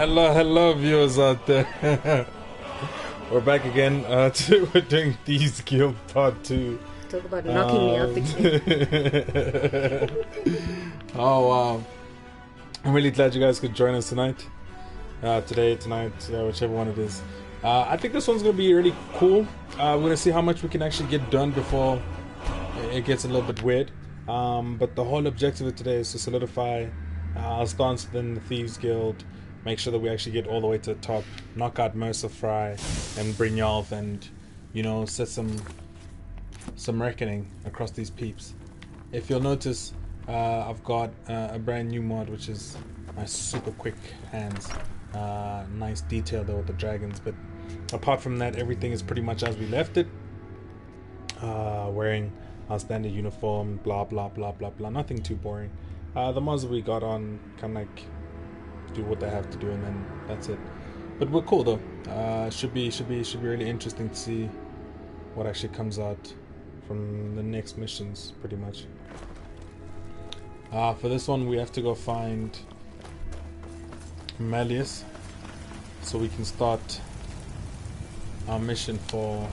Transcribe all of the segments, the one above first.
Hello, hello, viewers out there. We're back again. Today we're doing Thieves Guild Part 2. Talk about knocking me off the Oh, wow. I'm really glad you guys could join us tonight. Tonight, whichever one it is. I think this one's going to be really cool. We're going to see how much we can actually get done before it gets a little bit weird. But the whole objective of today is to solidify our stance within the Thieves Guild. Make sure that we actually get all the way to the top, knock out Mercer Fry and Brynjolf, and set some reckoning across these peeps. If you'll notice, I've got a brand new mod, which is my super quick hands. Nice detail there with the dragons, but apart from that, everything is pretty much as we left it. Wearing our standard uniform, blah blah blah blah blah. Nothing too boring. The mods that we got on kind of like do what they have to do, and then that's it. But we're cool though. Should be really interesting to see what actually comes out from the next missions, pretty much. For this one, we have to go find Malleus, so we can start our mission for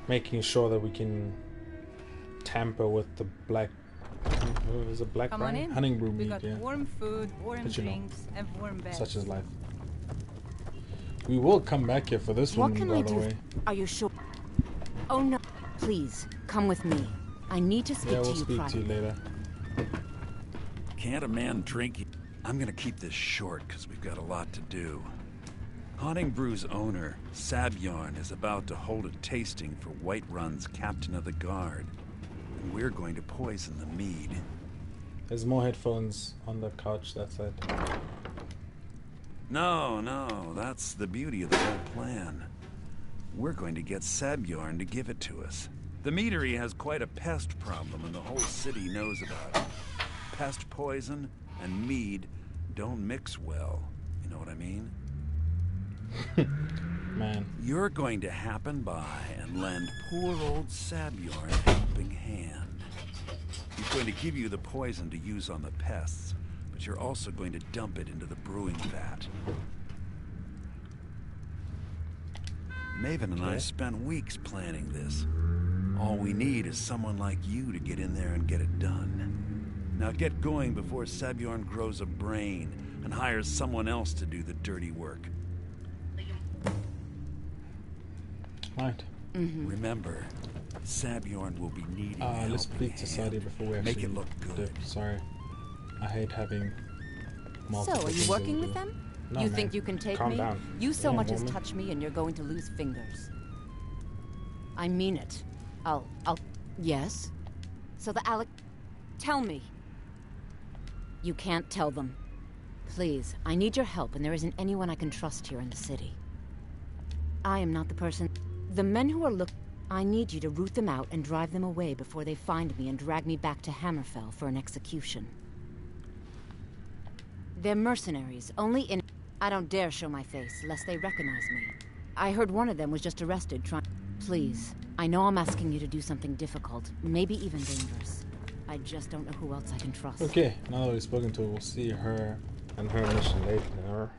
making sure that we can tamper with the black. Is it black brine? Hunting brew meat, got warm food, warm drinks, and warm beds. Such is life. We will come back here for this one, by the way. Are you sure? Oh no, please come with me. I need to speak to you. Yeah, we'll speak to you later. Can't a man drink? I'm gonna keep this short because we've got a lot to do. Haunting Brew's owner, Sabjorn, is about to hold a tasting for Whiterun's captain of the guard. And we're going to poison the mead. There's more headphones on the couch, that's it. No, that's the beauty of the whole plan. We're going to get Sabjorn to give it to us. The meadery has quite a pest problem and the whole city knows about it. Pest poison and mead don't mix well. You know what I mean? Man. You're going to happen by and lend poor old Sabjorn a helping hand. He's going to give you the poison to use on the pests, but you're also going to dump it into the brewing vat. Maven and I spent weeks planning this. All we need is someone like you to get in there and get it done. Now get going before Sabjorn grows a brain and hires someone else to do the dirty work. Right. Remember, Sabjorn will be needing let's complete society before we actually make it look good. Sorry. I hate having multiple. So, are you working with them? No, you man. think you can take Calm me? down. You so Damn, much as woman. touch me and you're going to lose fingers. I mean it. I'll... Yes? So the Alec... Tell me. You can't tell them. Please, I need your help and there isn't anyone I can trust here in the city. I am not the person... The men who are I need you to root them out and drive them away before they find me and drag me back to Hammerfell for an execution. They're mercenaries, only in... I don't dare show my face, lest they recognize me. I heard one of them was just arrested trying... Please, I know I'm asking you to do something difficult, maybe even dangerous. I just don't know who else I can trust. Okay, now that we've spoken to her, we'll see her and her mission later.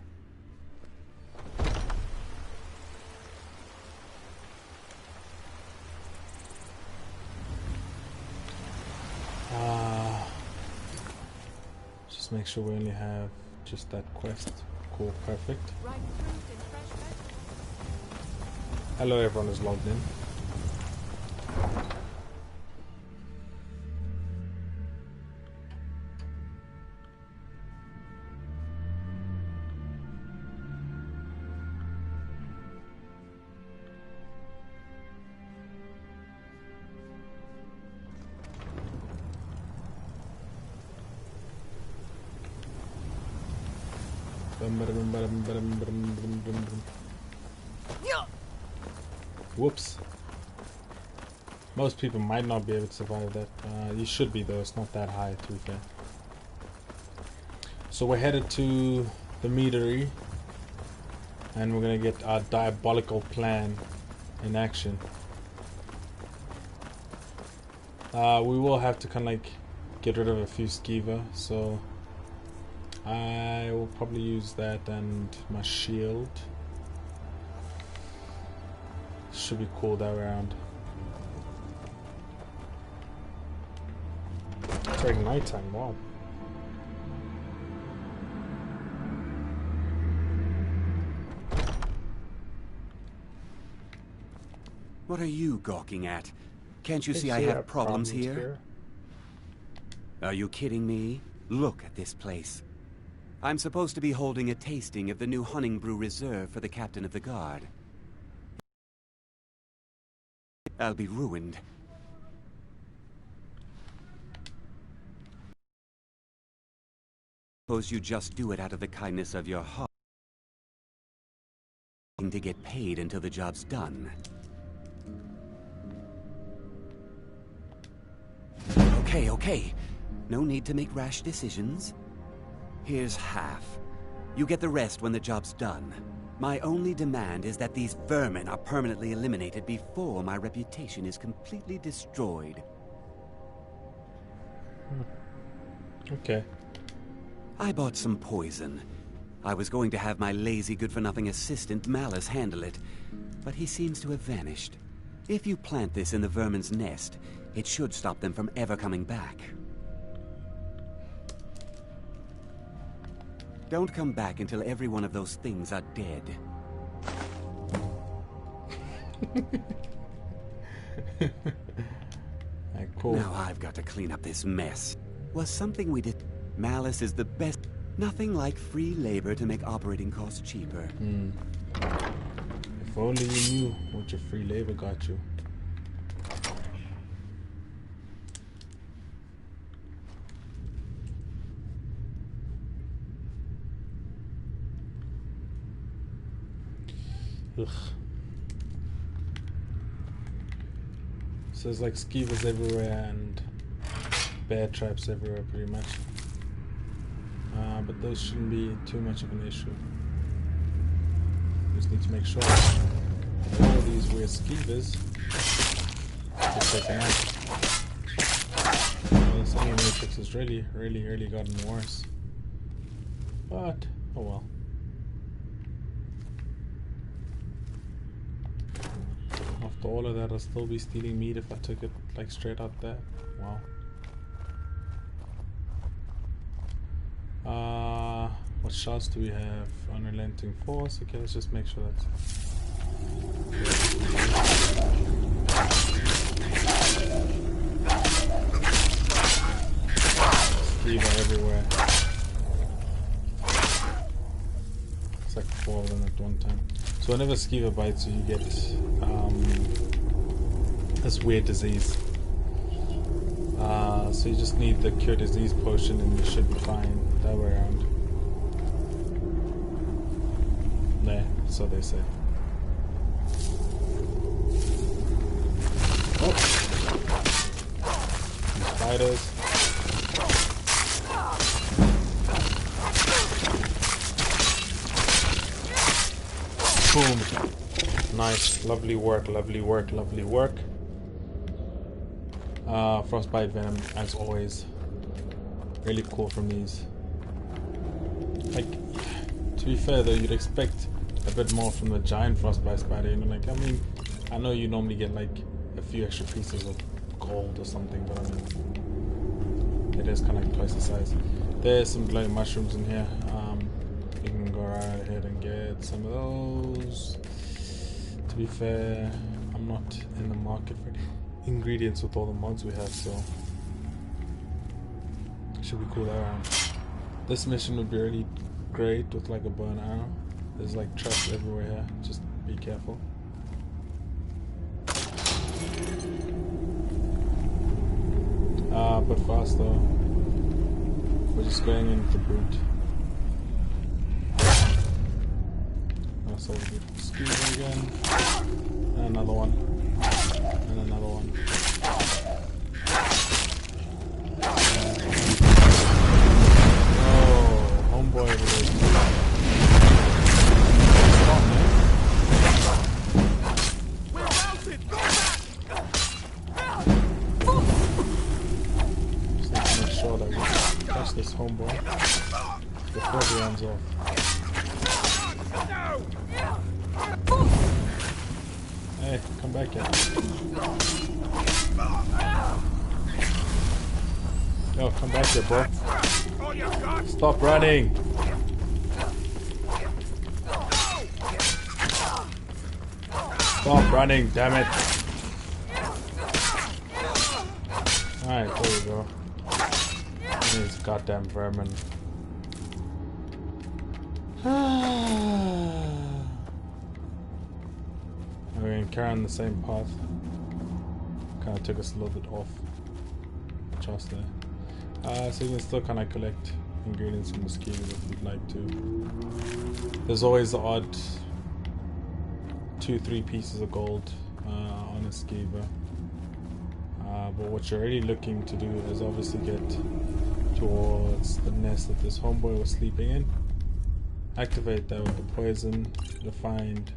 Just make sure we only have just that quest. Cool, perfect. Hello, everyone is logged in. Whoops. Most people might not be able to survive that. You should be though, it's not that high to be fair. So we're headed to the meadery and we're gonna get our diabolical plan in action. We will have to kind of like get rid of a few skeever, so I will probably use that and my shield. Should be cool that round. It's like nighttime, wow. What are you gawking at? Can't you see I have problems here? Are you kidding me? Look at this place. I'm supposed to be holding a tasting of the new Hunting Brew Reserve for the captain of the guard. I'll be ruined. Suppose you just do it out of the kindness of your heart. To get paid until the job's done. Okay. No need to make rash decisions. Here's half. You get the rest when the job's done. My only demand is that these vermin are permanently eliminated before my reputation is completely destroyed. Okay. I bought some poison. I was going to have my lazy, good-for-nothing assistant Malice handle it, but he seems to have vanished. If you plant this in the vermin's nest, it should stop them from ever coming back. Don't come back until every one of those things are dead. Cool. Now I've got to clean up this mess. Was something we did... Malice is the best... Nothing like free labor to make operating costs cheaper. If only you knew what your free labor got you. Ugh. So there's like skeevers everywhere and bear traps everywhere pretty much. But those shouldn't be too much of an issue. Just need to make sure all these weird skeevers are taken out. Well, this enemy matrix has really gotten worse. But, oh well. After all of that, I'll still be stealing meat if I took it like straight out there. Wow. What shots do we have? Unrelenting force. Okay, let's just make sure that's Skeever everywhere. It's like 4 of them at one time. So whenever Skeever bites you, you get this weird disease. So you just need the cure disease potion and you should be fine that way around. Nah, so they say. Oh! Some spiders. Boom! Nice, lovely work. Frostbite venom, as always. Really cool from these. Like, to be fair though, you'd expect a bit more from the giant frostbite spider, you know, like, I mean, I know you normally get like a few extra pieces of gold or something, but I mean, it is kind of like twice the size. There's some glowing mushrooms in here. You can go right ahead and get some of those. To be fair, I'm not in the market for ingredients with all the mods we have, so should be cool around. This mission would be really great with like a bow and arrow. There's like traps everywhere here, just be careful. But for us though, we're just going in with the brute. So we'll get Skeever again, and another one, and another one. Oh, homeboy over there. Just need to make sure that we catch this homeboy. before he runs off. Hey, come back here. Yo, come back here, bro. Stop running. Stop running, damn it. Alright, there we go. These goddamn vermin. We're gonna carry on the same path. Kinda took us a little bit off. Just there. So you can still kinda collect ingredients from the skeevers if you'd like to. There's always the odd 2-3 pieces of gold on a skeever. But what you're really looking to do is obviously get towards the nest that this homeboy was sleeping in. Activate that with the poison. You'll find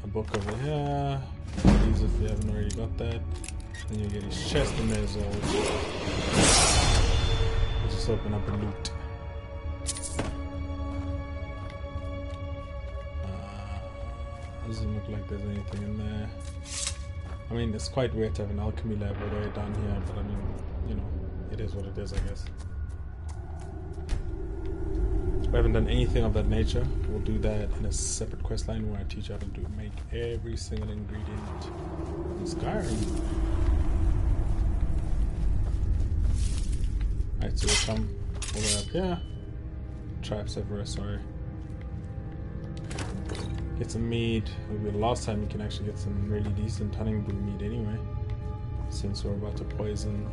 a book over here. These if you haven't already got that. Then you get his chest in there as well, which just open up and loot. Doesn't look like there's anything in there. I mean, it's quite weird to have an alchemy lab all the way down here, but I mean, you know, it is what it is, I guess. We haven't done anything of that nature. We'll do that in a separate quest line where I teach you how to make every single ingredient in Skyrim. Alright, so we'll come all the way up here. Traps everywhere, sorry. Get some meat. Maybe the last time you can actually get some really decent hunting brew meat anyway. Since we're about to poison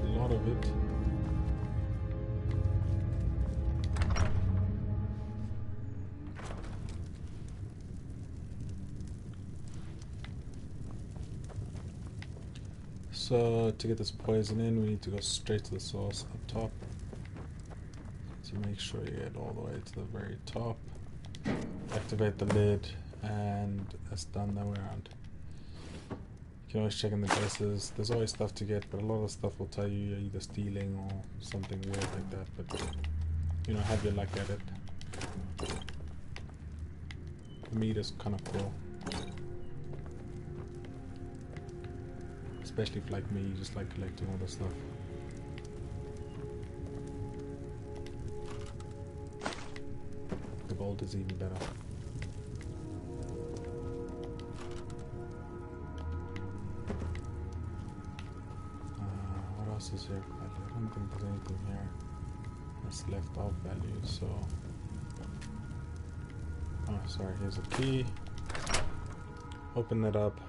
a lot of it. So to get this poison in, we need to go straight to the source up top. So make sure you get all the way to the very top. Activate the lid, and that's done that way around. You can always check in the places. There's always stuff to get, but a lot of stuff will tell you you're either stealing or something weird like that. But you know, have your luck at it. The meat is kind of cool. Especially if, like me, you just like collecting all this stuff. The gold is even better. What else is here? I don't think there's anything here that's left of value, so... Oh, sorry, here's a key. Open that up.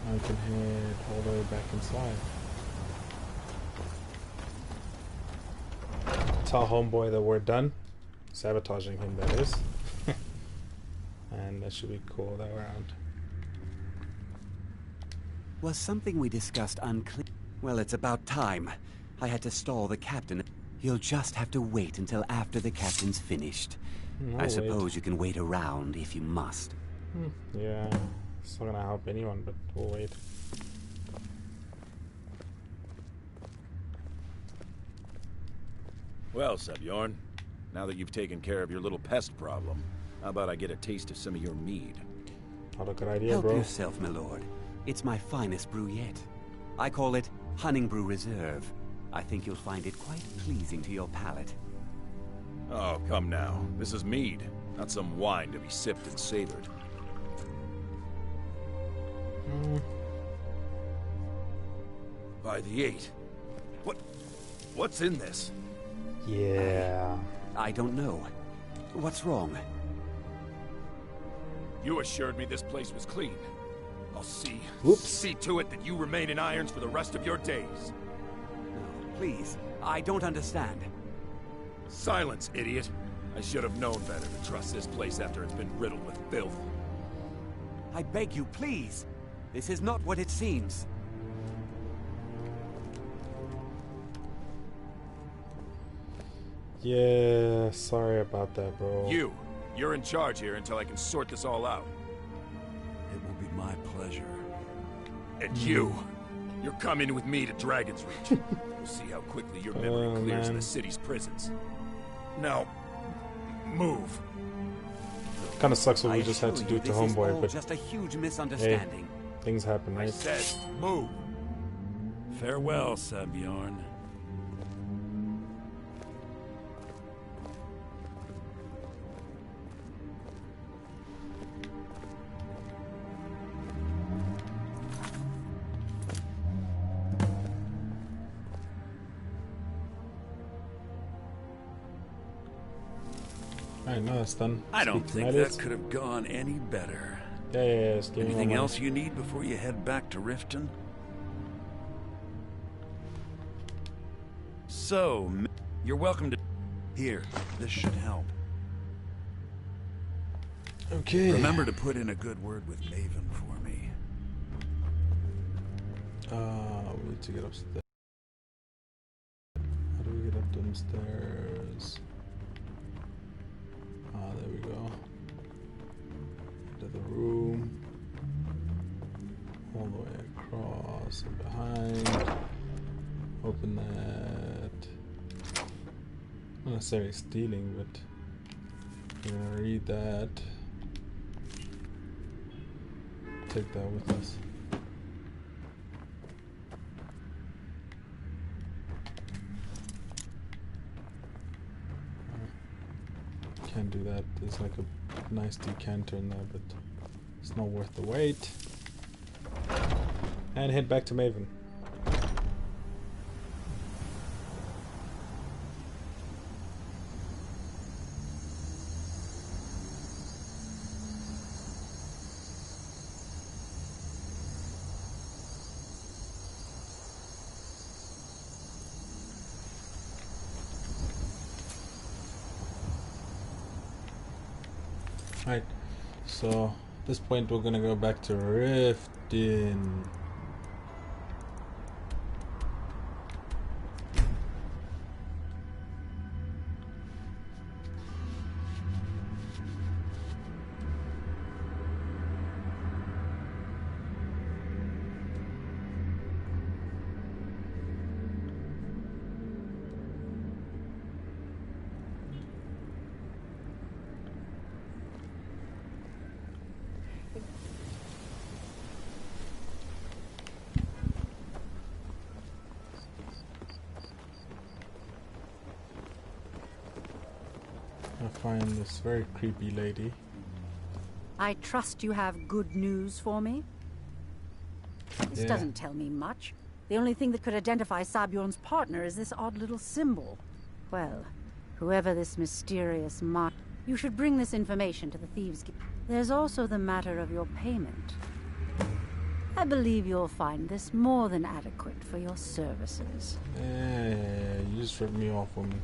I can head all the way back inside. Tell homeboy that we're done. Sabotaging him, that is. And that should be cool that round. Was something we discussed unclear? Well, it's about time. I had to stall the captain. You'll just have to wait until after the captain's finished. I suppose you can wait around if you must. Yeah. It's not gonna help anyone, but we'll wait. Well, Sebjorn, now that you've taken care of your little pest problem, how about I get a taste of some of your mead? Not a good idea, Help bro. yourself, my lord. It's my finest brew yet. I call it Hunting Brew Reserve. I think you'll find it quite pleasing to your palate. Oh, come now. This is mead, not some wine to be sipped and savored. By the 8. What's in this? Yeah. I don't know. What's wrong? You assured me this place was clean. I'll see to it that you remain in irons for the rest of your days. No, please. I don't understand. Silence, idiot. I should have known better to trust this place after it's been riddled with filth. I beg you, please. This is not what it seems. Yeah, sorry about that, bro. You're in charge here until I can sort this all out. It will be my pleasure. And you're coming with me to Dragon's Reach. We'll see how quickly your memory clears in the city's prisons. Now, move. Kind of sucks what we just had to do to Homeboy, but just a huge misunderstanding. Hey, things happen, right? I said, move. Farewell, Sabjorn. Alright, now that's done. I don't Speak to think Midas. that could have gone any better. Yeah, just give me Anything more else you need before you head back to Riften? So, you're welcome to... Here, this should help. money. Okay. Remember to put in a good word with Maven for me. We need to get upstairs. How do we get up them stairs? There we go. Into the room. All the way across and behind. Open that. Not necessarily stealing, but we're gonna read that. Take that with us. Can't do that. There's like a nice decanter in there, but it's not worth the wait. And head back to Maven. Right, so at this point we're gonna go back to Riften. I find this very creepy lady. I trust you have good news for me? This doesn't tell me much. The only thing that could identify Sabjorn's partner is this odd little symbol. Well, whoever this mysterious mark... You should bring this information to the Thieves Guild. There's also the matter of your payment. I believe you'll find this more than adequate for your services. You just ripped me off, woman.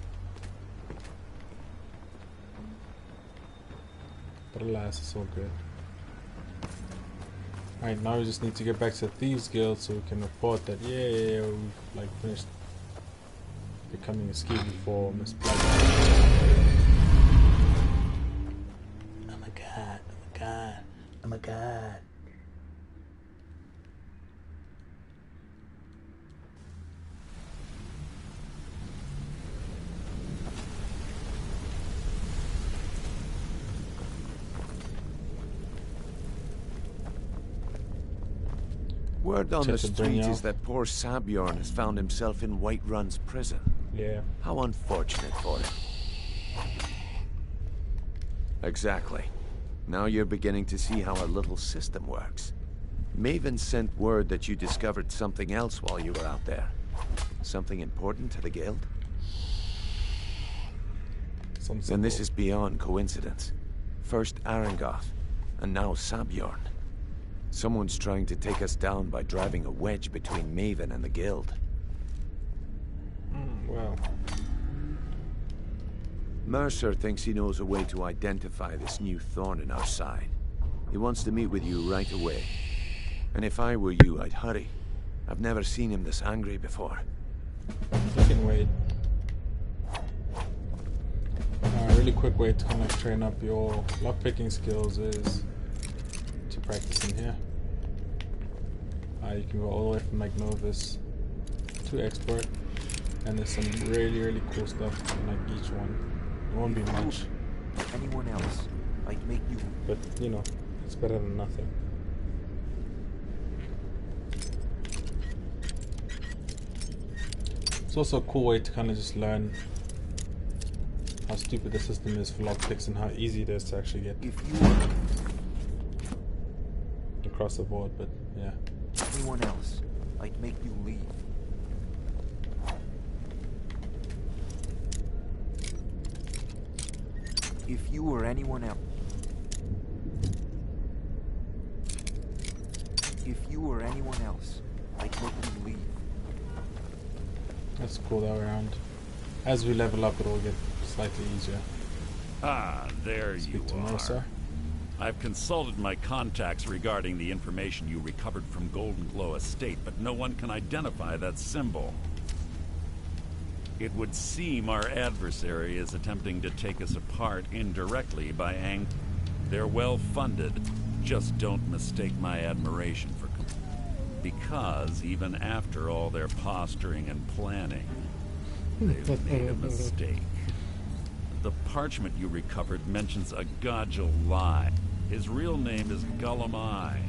But alas, it's all good. Alright, now we just need to get back to the Thieves Guild so we can report that, yeah, we've like finished becoming a ski before Miss Black. Oh my god, oh my god, oh my god. Word on the Just to street bring is out. that poor Sabjorn has found himself in Whiterun's prison. Yeah. How unfortunate for him. Exactly. Now you're beginning to see how our little system works. Maven sent word that you discovered something else while you were out there. Something important to the guild? And this is beyond coincidence. First Arangoth, and now Sabjorn. Someone's trying to take us down by driving a wedge between Maven and the guild. Well. Mercer thinks he knows a way to identify this new thorn in our side. He wants to meet with you right away. And if I were you, I'd hurry. I've never seen him this angry before. You can wait. A really quick way to kind of train up your lockpicking skills is to practice in here. You can go all the way from like novice to expert, and there's some really cool stuff in like each one. It won't be much. Anyone else? I'd make you. But you know, it's better than nothing. It's also a cool way to kind of just learn how stupid the system is for lockpicks and how easy it is to actually get If you were across the board. But yeah. anyone else, I'd make you leave. If you were anyone else. If you were anyone else, I'd make you leave. That's cool that way around. As we level up, it'll get slightly easier. Ah, there Speak you to are. Mercer. I've consulted my contacts regarding the information you recovered from Golden Glow Estate, but no one can identify that symbol. It would seem our adversary is attempting to take us apart indirectly by They're well funded. Just don't mistake my admiration for because even after all their posturing and planning, they've made a mistake. The parchment you recovered mentions a Godgel lie. His real name is Gulamai.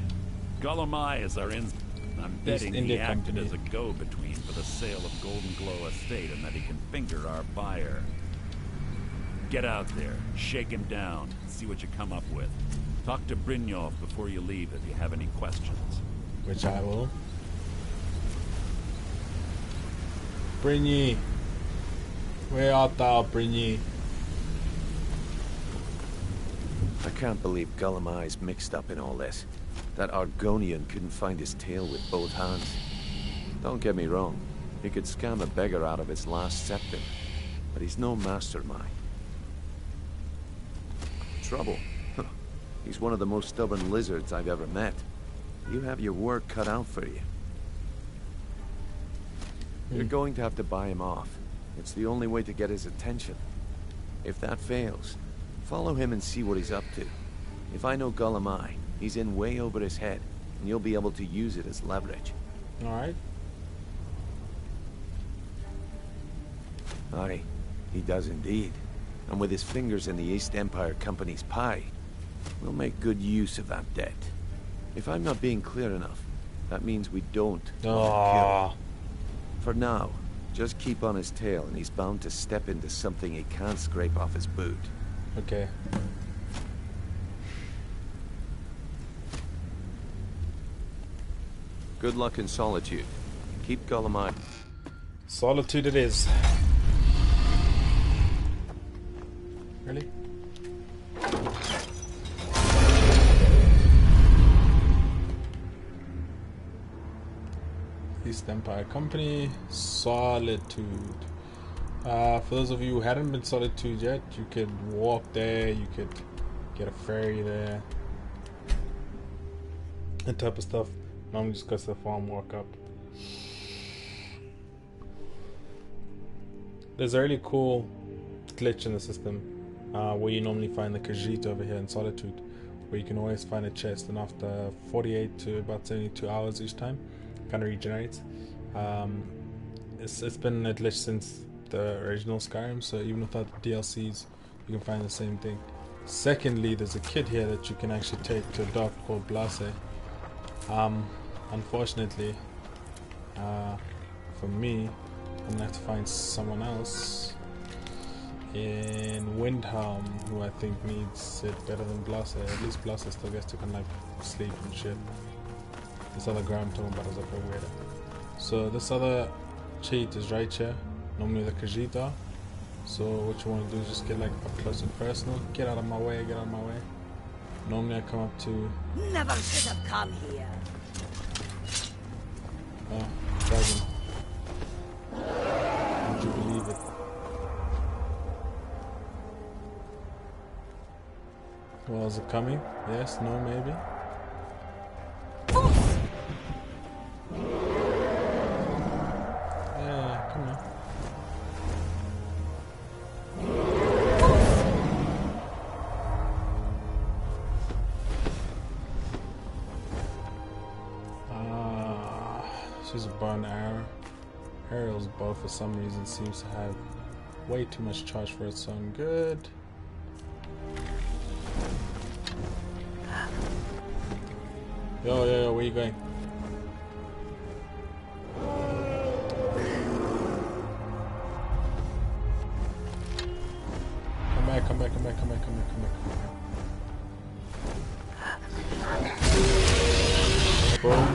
Gulamai is our I'm betting he acted as a go-between for the sale of Golden Glow Estate and that he can finger our buyer. Get out there, shake him down, see what you come up with. Talk to Brynjolf before you leave if you have any questions. Which I will. Brynji, where art thou, Brynji? I can't believe Gulamai's mixed up in all this. That Argonian couldn't find his tail with both hands. Don't get me wrong, he could scam a beggar out of his last septim, but he's no mastermind. Trouble? He's one of the most stubborn lizards I've ever met. You have your work cut out for you. You're going to have to buy him off. It's the only way to get his attention. If that fails, follow him and see what he's up to. If I know Gulamai, he's in way over his head, and you'll be able to use it as leverage. Alright. Aye, he does indeed. And with his fingers in the East Empire Company's pie, we'll make good use of that debt. If I'm not being clear enough, that means we don't kill. For now, just keep on his tail and he's bound to step into something he can't scrape off his boot. Okay. Good luck in Solitude. Keep Gulamai. Solitude it is. Really? East Empire Company, Solitude. For those of you who hadn't been Solitude yet, you could walk there, you could get a ferry there, that type of stuff. Normally just go to the farm, walk up. There's a really cool glitch in the system where you normally find the Khajiit over here in Solitude, where you can always find a chest, and after 48 to about 72 hours each time, kind of regenerates. It's been a glitch since the original Skyrim, so even without the DLCs, you can find the same thing. Secondly, there's a kid here that you can actually take to adopt called Blase. Unfortunately, for me, I'm gonna have to find someone else in Windhelm who I think needs it better than Blase. At least Blase still gets to kind of like sleep and shit. This other guy I'm talking about is a bit weirder. So this other cheat is right here. Normally the Khajiit are. So what you want to do is just get like up close and personal. Get out of my way, get out of my way. Normally I come up to... Never should have come here. Oh, dragon. Would you believe it? Well, is it coming? Yes, no, maybe? Yeah, come on. Choose a bow and arrow. Ariel's bow for some reason seems to have way too much charge for its own good. Yo, where you going? Come back. Boom.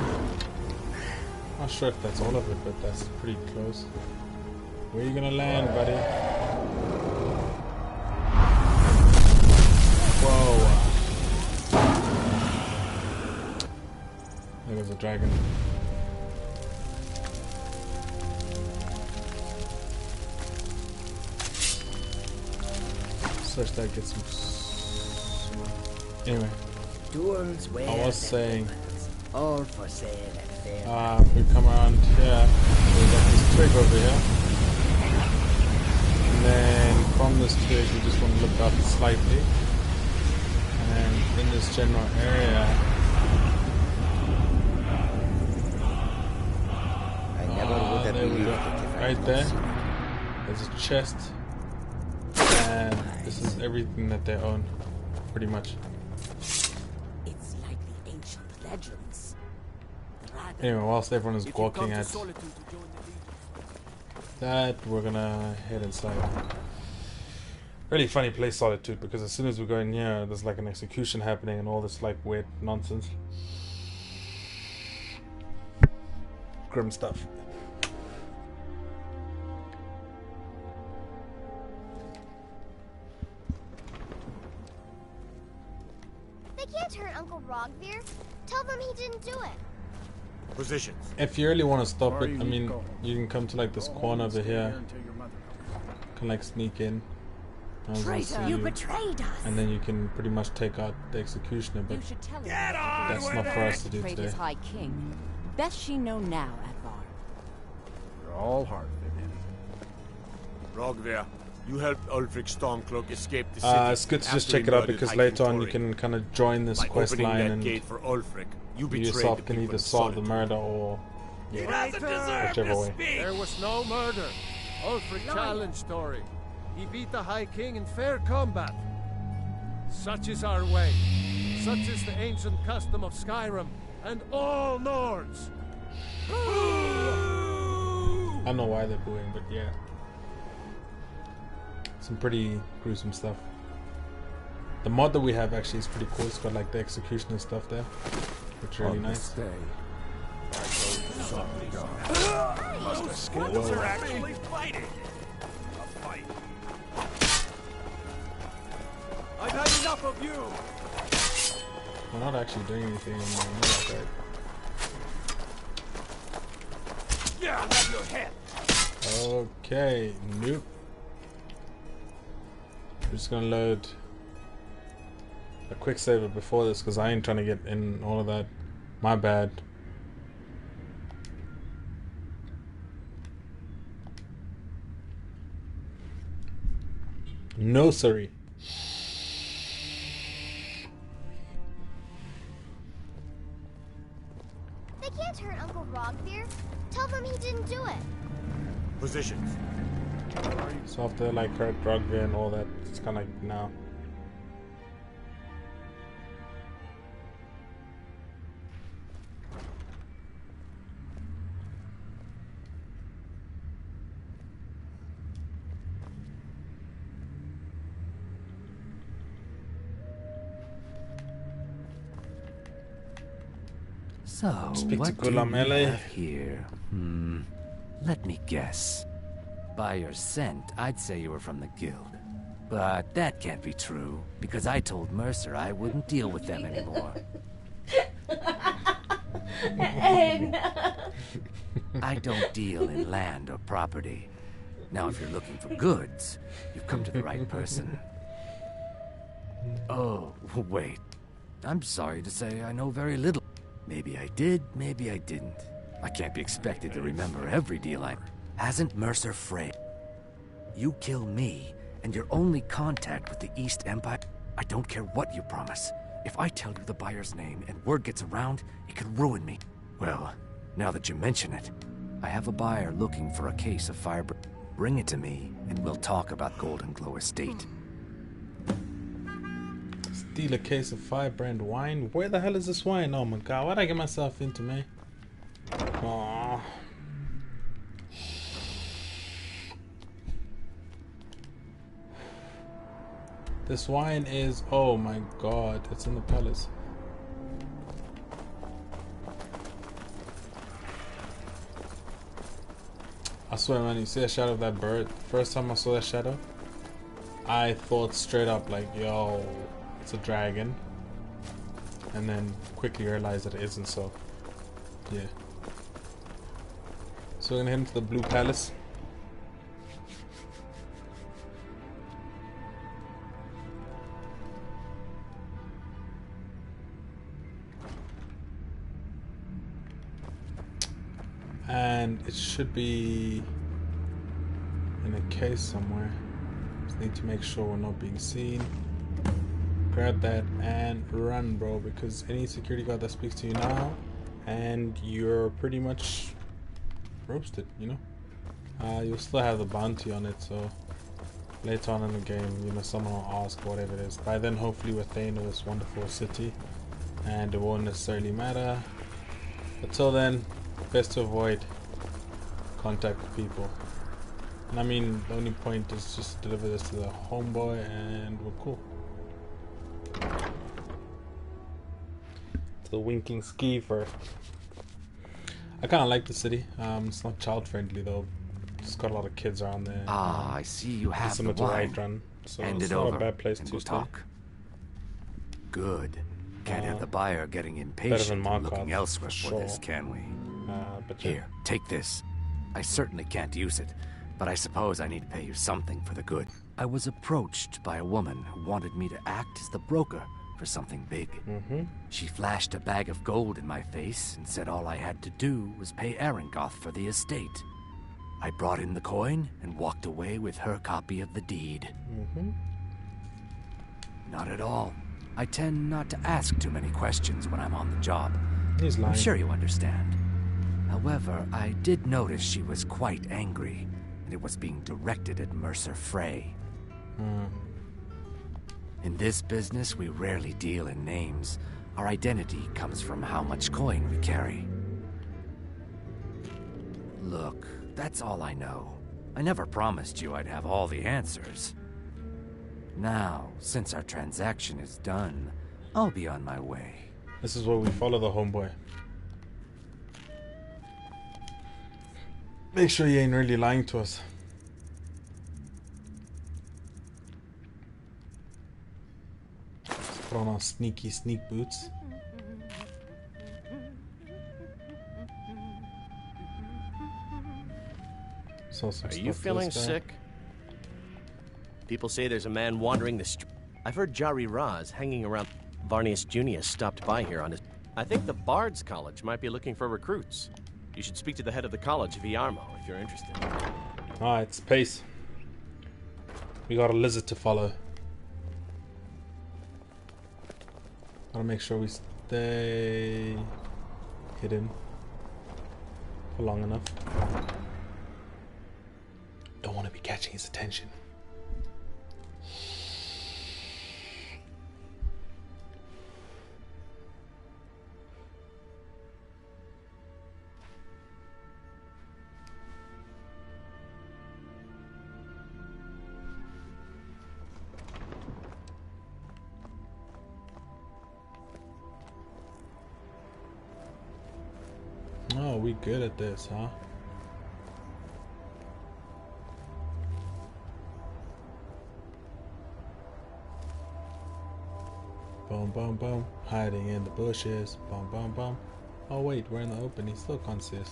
Not sure if that's all of it, but that's pretty close. Where are you gonna land, buddy? Whoa. There goes a dragon. Search that, get some. Anyway, I was saying, all for sale at fair. we come around here. We got this twig over here, and then from this twig, we just want to look up slightly, and in this general area. I never would have There we believed go. it if I Right could there. see. There's a chest, and this is everything that they own, pretty much. It's like the ancient legends. Anyway, whilst everyone is gawking at that, we're gonna head inside. Really funny place, Solitude, because as soon as we go in here, there's like an execution happening and all this like weird nonsense. Grim stuff. They can't hurt Uncle Rogvir. Tell them he didn't do it. Positions. If you really want to stop it, I mean, you can come to like this corner over here. Can like sneak in. Traitor, you betrayed us. And then you can pretty much take out the executioner, but You should tell him that's not for us to do betrayed today. his High King. Best she know now, Advar. You're all hard, Vivian. Rogvir, you helped Ulfric Stormcloak escape the city. It's good to just after check he it out murdered because High later King on you Thorin. can kind of join this By quest opening line that and gate for Ulfric, you you betrayed yourself the can people either of solve the Solitude. murder or He doesn't deserve whichever way. There was no murder. Ulfric challenged Thorin. He beat the High King in fair combat. Such is our way. Such is the ancient custom of Skyrim and all Nords. I don't know why they're booing, but yeah. Some pretty gruesome stuff. The mod that we have actually is pretty cool. It's got like the execution and stuff there, which is really nice. Wolves are actually fighting. A fight. I've had enough of you! We're not actually doing anything anymore. I know that. Yeah, I'll have your head. Okay, nope. I'm just gonna load a quick saver before this because I ain't trying to get in all of that. My bad. No, sorry. They can't hurt Uncle Rogvir. Tell them he didn't do it. Positions. So after like hurt Rugby and all that, it's kind of like now. So, Speak to what do Gulam we Ele. have here? Let me guess. By your scent, I'd say you were from the guild. But that can't be true, because I told Mercer I wouldn't deal with them anymore. I don't deal in land or property. Now, if you're looking for goods, you've come to the right person. Oh, wait. I'm sorry to say I know very little. Maybe I did, maybe I didn't. I can't be expected to remember every deal I... Hasn't Mercer frayed? You kill me, and your only contact with the East Empire... I don't care what you promise. If I tell you the buyer's name and word gets around, it could ruin me. Well, Now that you mention it, I have a buyer looking for a case of fire. Bring it to me, and we'll talk about Golden Glow Estate. Steal a case of firebrand wine? Where the hell is this wine? Oh my god, what'd I get myself into, man? Aww. This wine is, oh my god, it's in the palace. I swear, man, you see a shadow of that bird? First time I saw that shadow, I thought straight up like, yo, it's a dragon. And then quickly realized that it isn't, so yeah. So we're gonna head into the Blue Palace. And it should be in a case somewhere. Just need to make sure we're not being seen. Grab that and run, bro, because any security guard that speaks to you now, and you're pretty much roasted, you know? You'll still have the bounty on it, so later on in the game, you know, someone will ask whatever it is. By then, hopefully, we're staying in this wonderful city, and it won't necessarily matter. Until then, best to avoid contact with people. And I mean, the only point is just deliver this to the homeboy and we're cool. To the winking skeever. I kind of like the city. It's not child friendly though. It's got a lot of kids around there. Ah, I see you have the wine. wine. So Hand it's it not over a bad place and to we'll stay. talk. Good. Can't have the buyer getting Better impatient than and Markov, looking elsewhere for sure. this, can we? But yeah. Here, take this. I certainly can't use it, but I suppose I need to pay you something for the good. I was approached by a woman who wanted me to act as the broker for something big. She flashed a bag of gold in my face and said all I had to do was pay Arangoth for the estate. I brought in the coin and walked away with her copy of the deed. Not at all. I tend not to ask too many questions when I'm on the job. He's lying. I'm sure you understand. However, I did notice she was quite angry, and it was being directed at Mercer Frey. In this business, we rarely deal in names. Our identity comes from how much coin we carry. Look, that's all I know. I never promised you I'd have all the answers. Now, since our transaction is done, I'll be on my way. This is where we follow the homeboy. Make sure you ain't really lying to us. Let's put on our sneak boots. Are you feeling sick? People say there's a man wandering the street. I've heard Jari Raz hanging around. Varnius Junius stopped by here on his... I think the Bard's College might be looking for recruits. You should speak to the head of the college, Viarmo, if you're interested. Alright, it's pace. We got a lizard to follow. Gotta make sure we stay hidden for long enough. Don't want to be catching his attention. Oh, we good at this, huh? Boom, boom, boom. Hiding in the bushes. Boom, boom, boom. Oh wait, we're in the open. He still can't see us.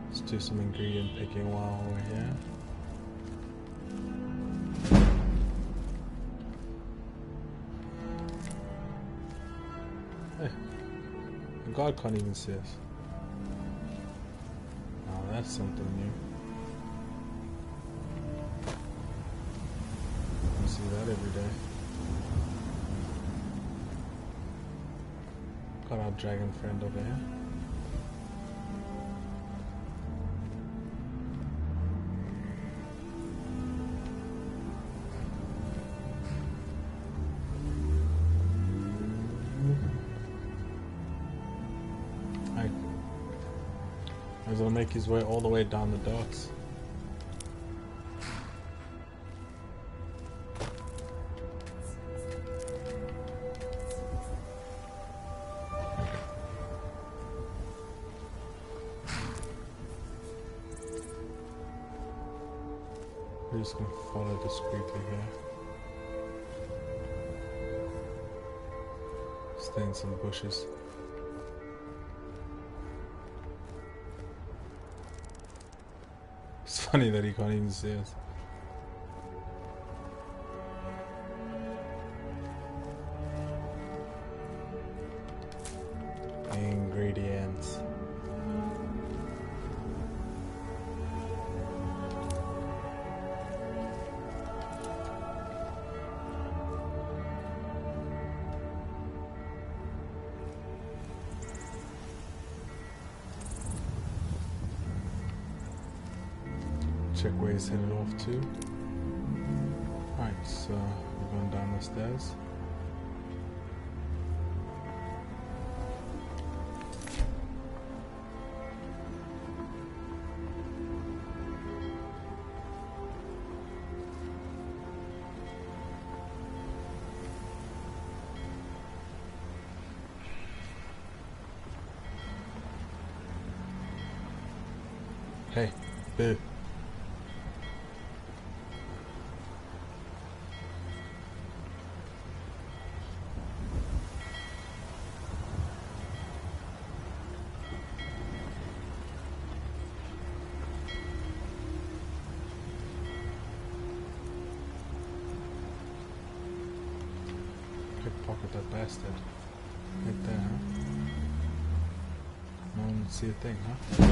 Let's do some ingredient picking while we're here. Hey, the guard can't even see us. Oh, that's something new. that every day. Got our dragon friend over here. He's gonna make his way all the way down the docks. We're just gonna follow discreetly here. Stay in some bushes. It's funny that he can't even see us. Ingredients. Check where he's headed off to. Alright, so we're going down the stairs. Hey, boo. Pickpocket that bastard. Right there, huh? No one would see a thing, huh?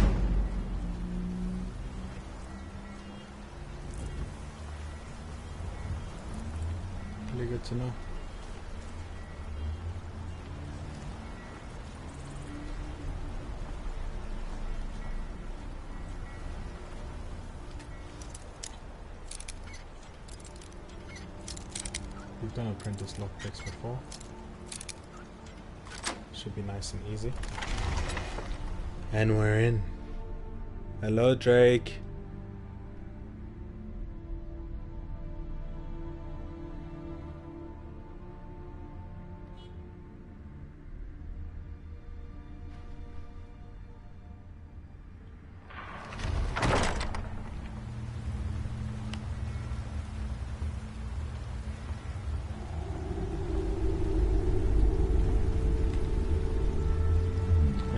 Really good to know. We've done apprentice lockpicks before. Should be nice and easy. And we're in. Hello, Drake.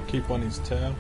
Keep on his tail.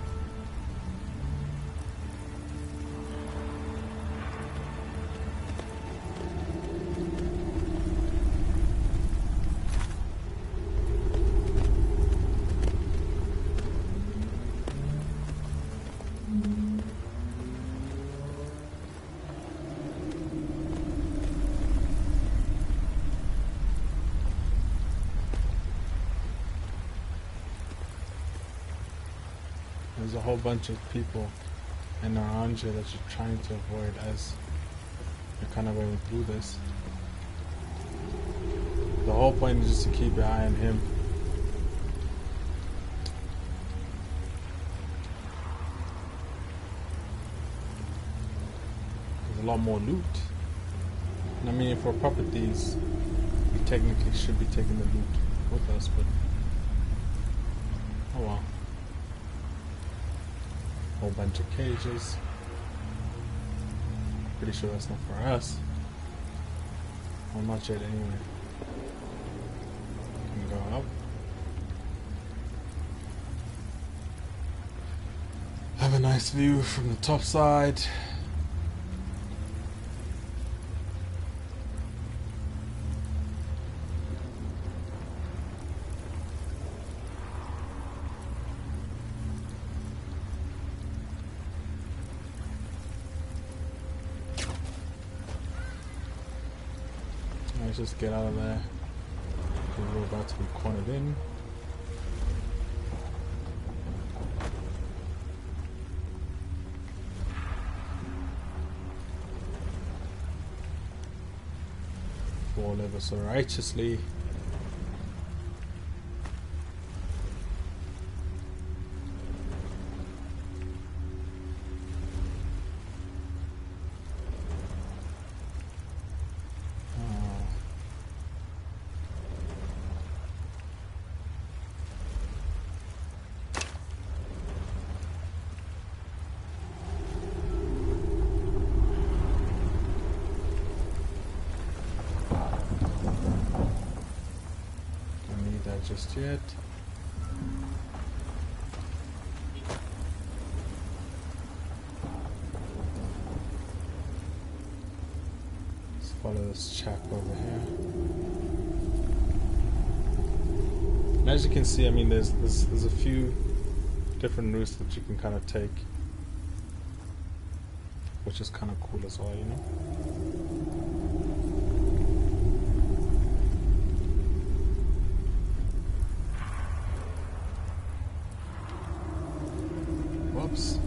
There's a whole bunch of people and around you that you're trying to avoid as you're kind of going through this. The whole point is just to keep your eye on him. There's a lot more loot. And I mean, for proper thieves, we technically should be taking the loot with us, but oh well. Whole bunch of cages. Pretty sure that's not for us. Well, not yet anyway. Can go up. Have a nice view from the top side. let's just get out of there. We're about to be cornered in. For live so righteously. Just yet. Let's follow this chap over here. And as you can see, I mean, there's a few different routes that you can kind of take, which is kind of cool as well, you know. Whoops.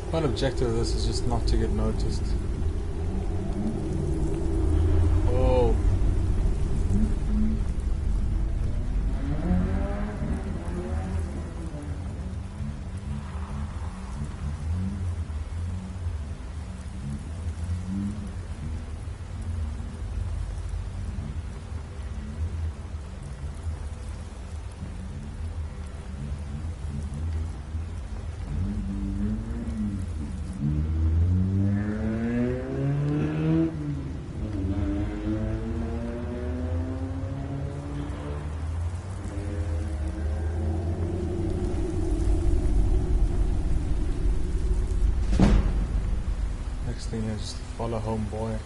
One objective of this is just not to get noticed. Oh. Thing is follow homeboy.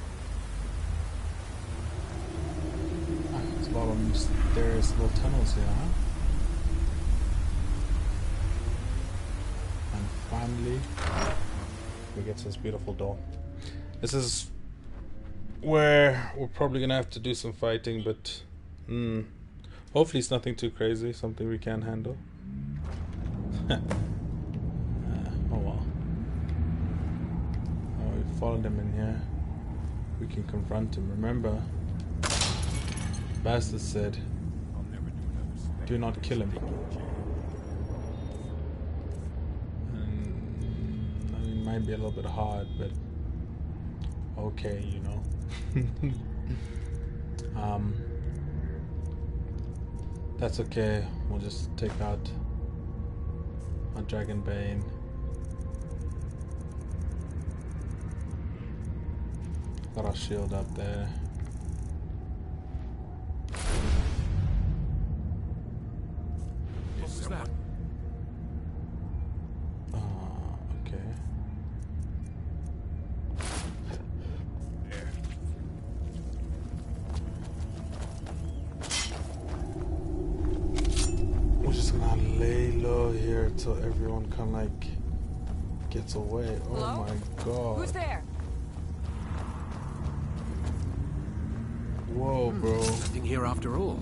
There's a lot of mysterious little tunnels here, huh? And finally we get to this beautiful door. This is where we're probably gonna have to do some fighting, but hopefully it's nothing too crazy, something we can handle. Oh well. Followed him in here. We can confront him. Remember, Bastard said, do not kill him. And, I mean, it might be a little bit hard, but okay, you know. That's okay. We'll just take out our Dragonbane. Got our shield up there. What was that? Okay. There. We're just gonna lay low here till everyone kind of like gets away. Hello? Oh my god. Who's there? Whoa, bro. Nothing here after all.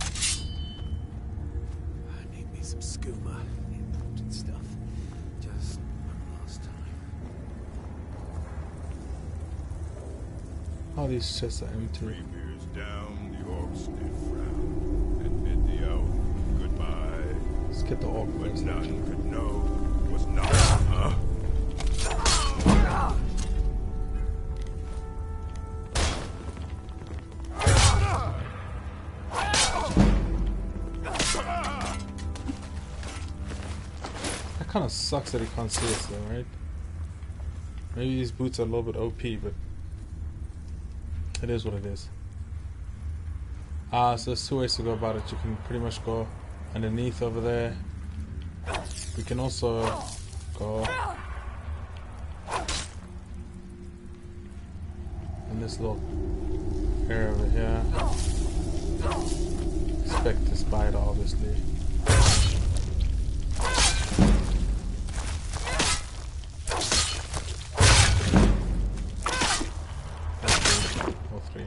I need me some skooma. Important stuff. Just one last time. All these chests are empty. 3 beers down, the orcs sniff frown. Admit the elf. Goodbye. Let's get the orc But first. none could know was not, huh? kind of sucks that he can't see us though, right? Maybe these boots are a little bit OP, but it is what it is. So there's two ways to go about it. You can pretty much go underneath over there. We can also go in this little area over here. Expect the spider, obviously. All three.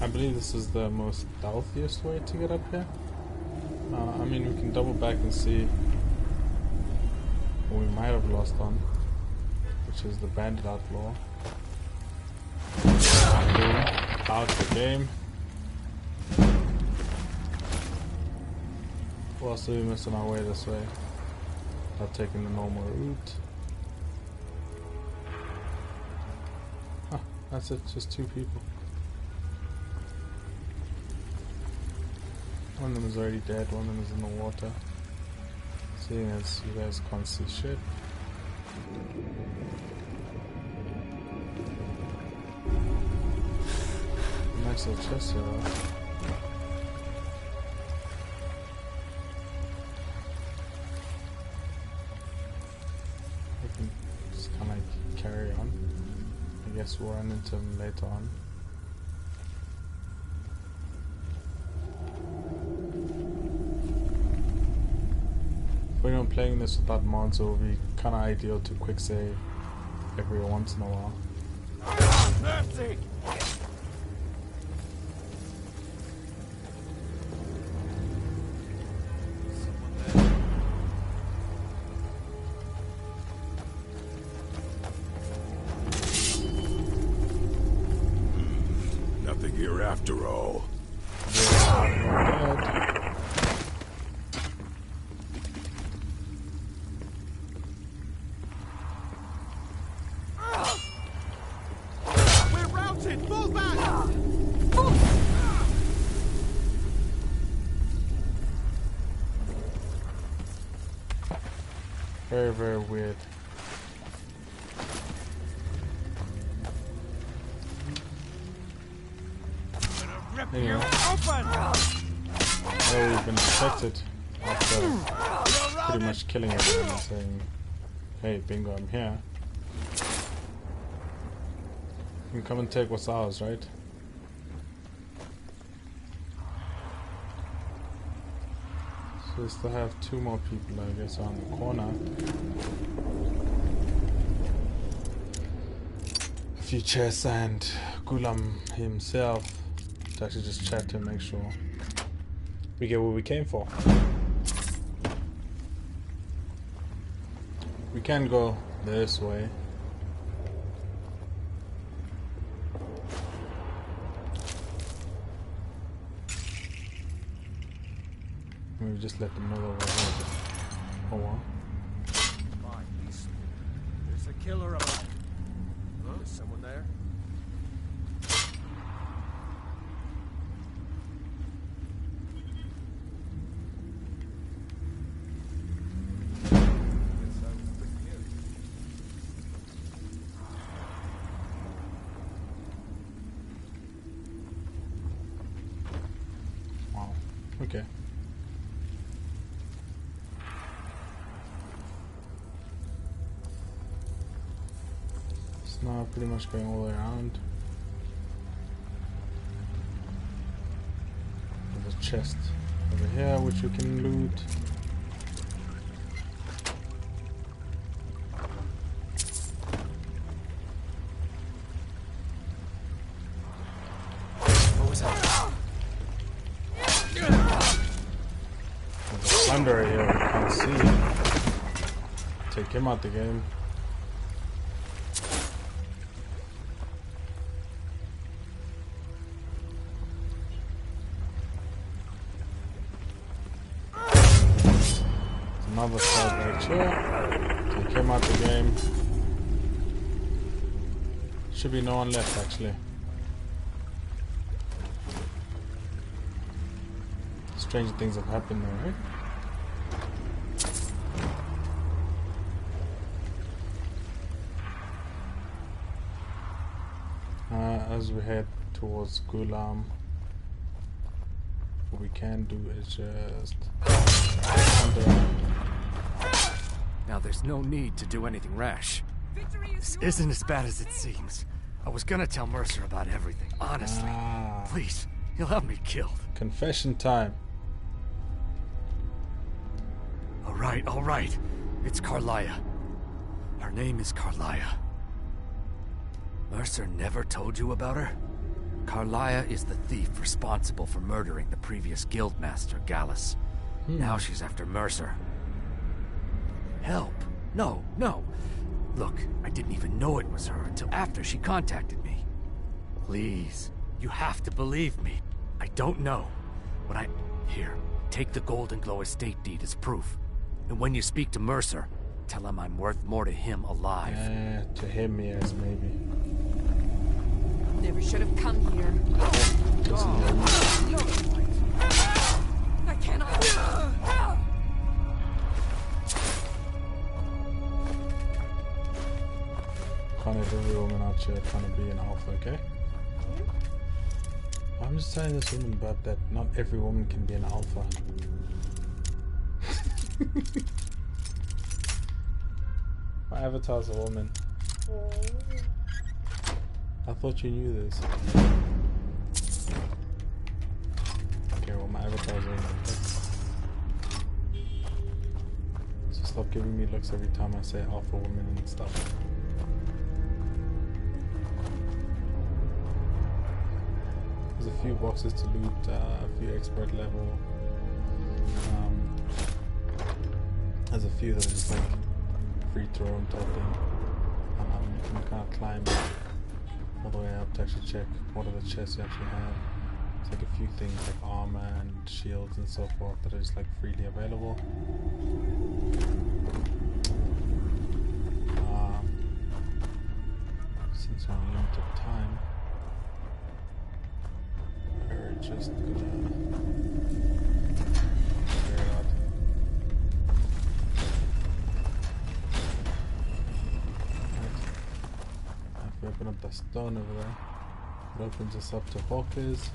I believe this is the most stealthiest way to get up here. I mean, we can double back and see what we might have lost on, which is the bandit outlaw. Out the game. What else are we missing our way this way? Not taking the normal route. Huh, that's it, just two people. One of them is already dead, one of them is in the water. Seeing as you guys can't see shit. Nice little chest here, though. We can just kind of like carry on. I guess we'll run into them later on. When I'm playing this without mods, it will be kind of ideal to quick save every once in a while. Mercy! Nothing here after all. Very, very weird. Anyway, we've been detected after pretty much killing everyone and saying, hey, bingo, I'm here. You can come and take what's ours, right? So we still have two more people, I guess, on the corner. A few chests and Gulam himself to actually just chat to make sure we get what we came for. We can go this way. Maybe just let them know that we're here. Oh well. There's a killer alive. There's someone there. Wow. Okay. Now pretty much going all the way around. There's a chest over here which we can loot. What was that? There's a thunder here we can't see. Take him out the game. another side right here. Take him out the game. Should be no one left actually. Strange things have happened there, right? As we head towards Gulam, what we can do is just Now there's no need to do anything rash. This isn't as bad as it seems. I was gonna tell Mercer about everything, honestly. Please, he'll have me killed. Confession time. All right. It's Carlia. Her name is Carlia. Mercer never told you about her? Carlia is the thief responsible for murdering the previous guildmaster, Gallus. Now she's after Mercer. Help. No. Look, I didn't even know it was her until after she contacted me. Please, you have to believe me. I don't know. Here, take the Golden Glow estate deed as proof. And when you speak to Mercer, tell him I'm worth more to him alive. To him, yes, maybe. Never should have come here. I cannot. Can't have every woman out here trying to be an alpha, okay? I'm just telling this woman about that. Not every woman can be an alpha. My avatar's a woman. I thought you knew this. Okay, well, my avatar's a woman. So stop giving me looks every time I say alpha woman and stuff. There's a few boxes to loot, a few expert level. There's a few that are just like free throw and type thing. You can kind of climb all the way up to actually check what are the chests you actually have. It's like a few things like armor and shields and so forth that are just like freely available. Since we're on limited time, we're just gonna clear it out. If we open up the stone over there, it opens us up to Hawkers.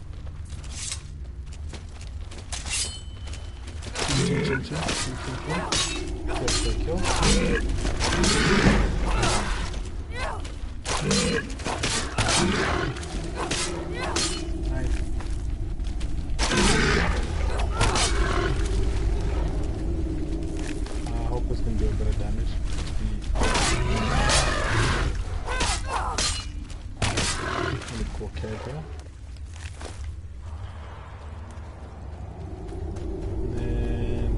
Kill. Nice. I hope this can do a bit of damage. Really cool character. And then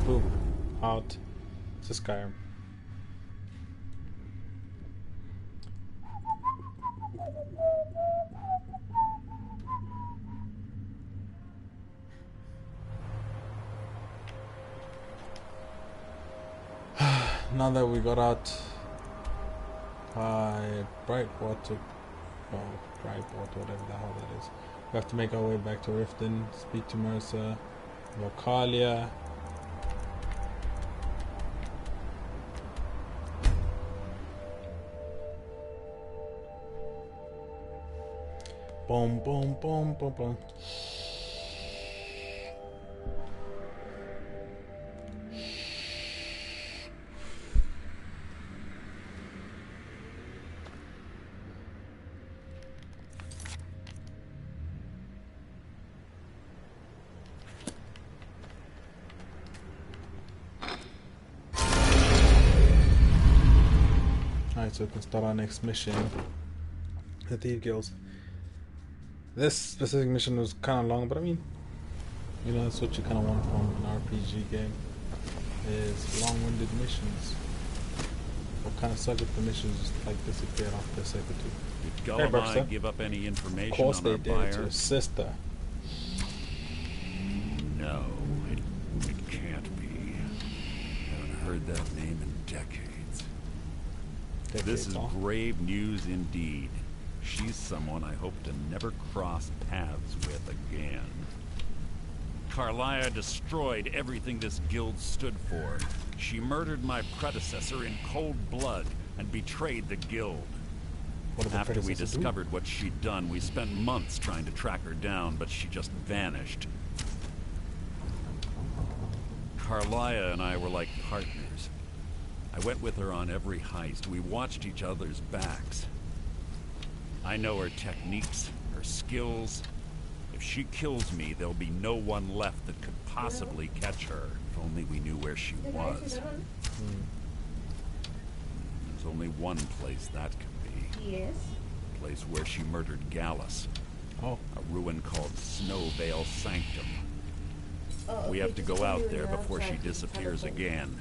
boom, out to Skyrim. Now that we got out by Brightwater, whatever the hell that is, we have to make our way back to Riften, speak to Mercer, Localia. Boom, boom, boom, boom, boom. So we can start our next mission, the Thief Guilds. This specific mission was kind of long, but I mean, you know, that's what you kind of want from an RPG game, is long-winded missions. What kind of suck if the missions just like disappeared off the sake of two. Did Gulamai give up any information on our buyer? Of course they did, to his sister. No, it can't be. heard that name in decades. This is grave news indeed. She's someone I hope to never cross paths with again. Carlia destroyed everything this guild stood for. She murdered my predecessor in cold blood and betrayed the guild. After we discovered what she'd done, we spent months trying to track her down, but she just vanished. Carlia and I were like partners. I went with her on every heist. We watched each other's backs. I know her techniques, her skills. If she kills me, there'll be no one left that could possibly catch her. If only we knew where she was. There's only one place that could be. Yes. A place where she murdered Gallus. Oh. A ruin called Snowvale Sanctum. We have to go out there before she disappears again.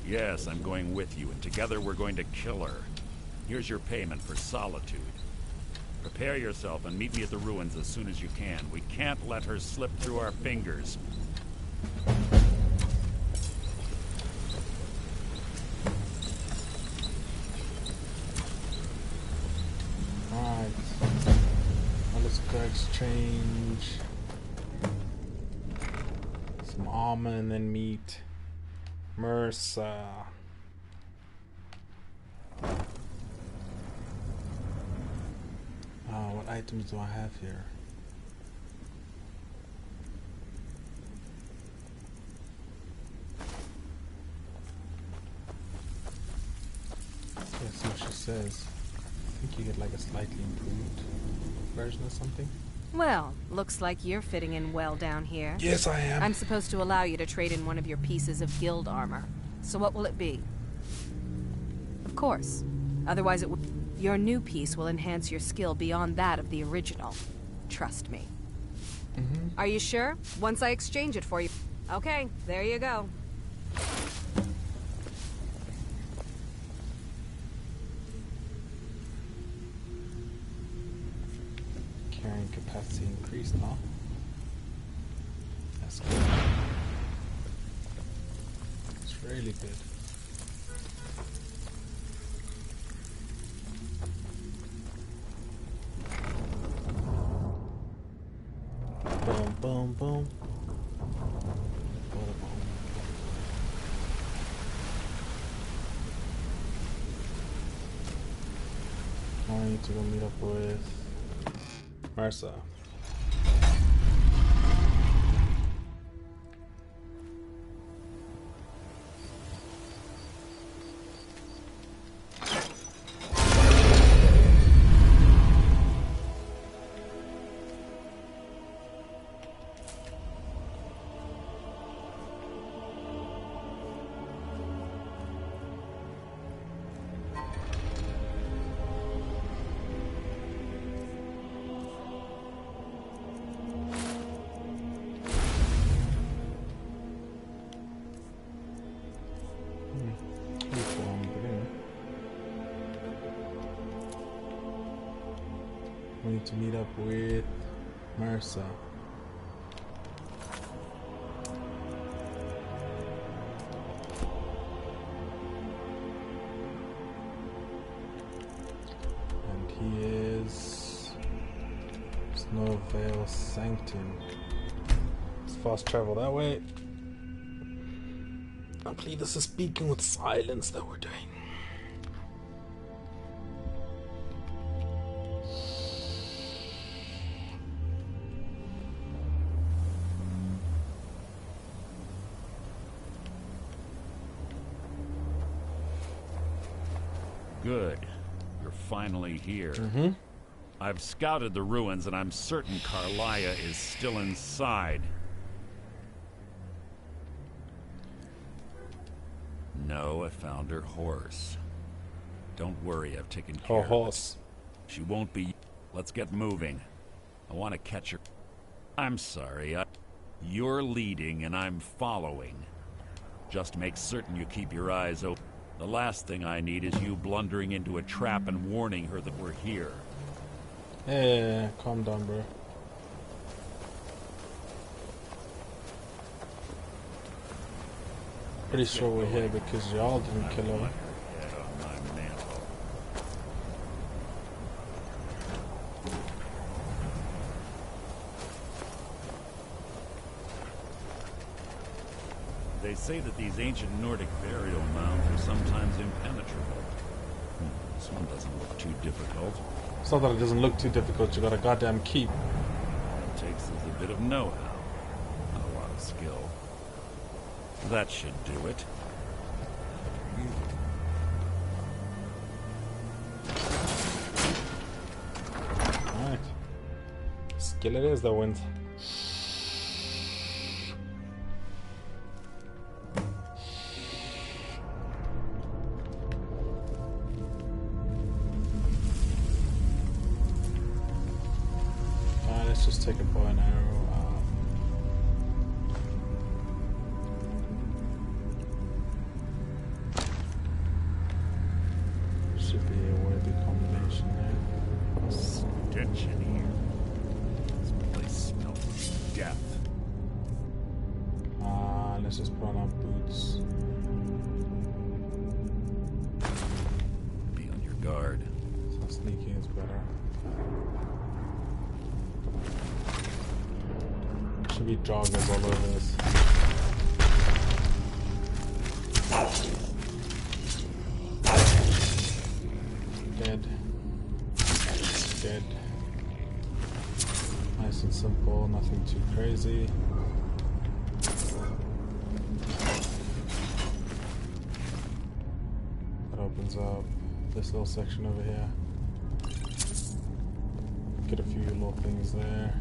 Yes, I'm going with you, and together we're going to kill her. Here's your payment for solitude. Prepare yourself and meet me at the ruins as soon as you can. We can't let her slip through our fingers. Alright. Well, let's go exchange some armor and then meet Mercer. What items do I have here? Let's see what she says. I think you get like a slightly improved version or something. Well, looks like you're fitting in well down here. Yes, I am. I'm supposed to allow you to trade in one of your pieces of guild armor. So what will it be? Of course. Otherwise it would... Your new piece will enhance your skill beyond that of the original. Trust me. Are you sure? Once I exchange it for you... Okay, there you go. Carrying capacity increased, huh? That's good. It's really good. Boom, boom, boom. I need to go meet up with Mercer. We need to meet up with Mercer. And he is Snowvale Sanctum. Let's fast travel that way. I believe this is speaking with silence that we're doing. Good. You're finally here. I've scouted the ruins and I'm certain Carlia is still inside. No, I found her horse. Don't worry, I've taken care of it. She won't be... Let's get moving. I want to catch her. I'm sorry. You're leading and I'm following. Just make certain you keep your eyes open. The last thing I need is you blundering into a trap and warning her that we're here. Yeah, calm down, bro. Pretty sure we're here because y'all didn't kill her. They say that these ancient Nordic burial mounds are sometimes impenetrable. This one doesn't look too difficult. It's not that it doesn't look too difficult, you got a goddamn keep. All it takes is a bit of know-how, not a lot of skill. That should do it. Alright. Skill it is that wins. Let's just take a bow and arrow. Should be a worthy combination there. Stench in here. This place smells death. Let's just put on our boots. Be on your guard. So sneaking is better. Should be joggers all over this. Dead. Dead. Nice and simple, nothing too crazy. That opens up this little section over here. Get a few little things there.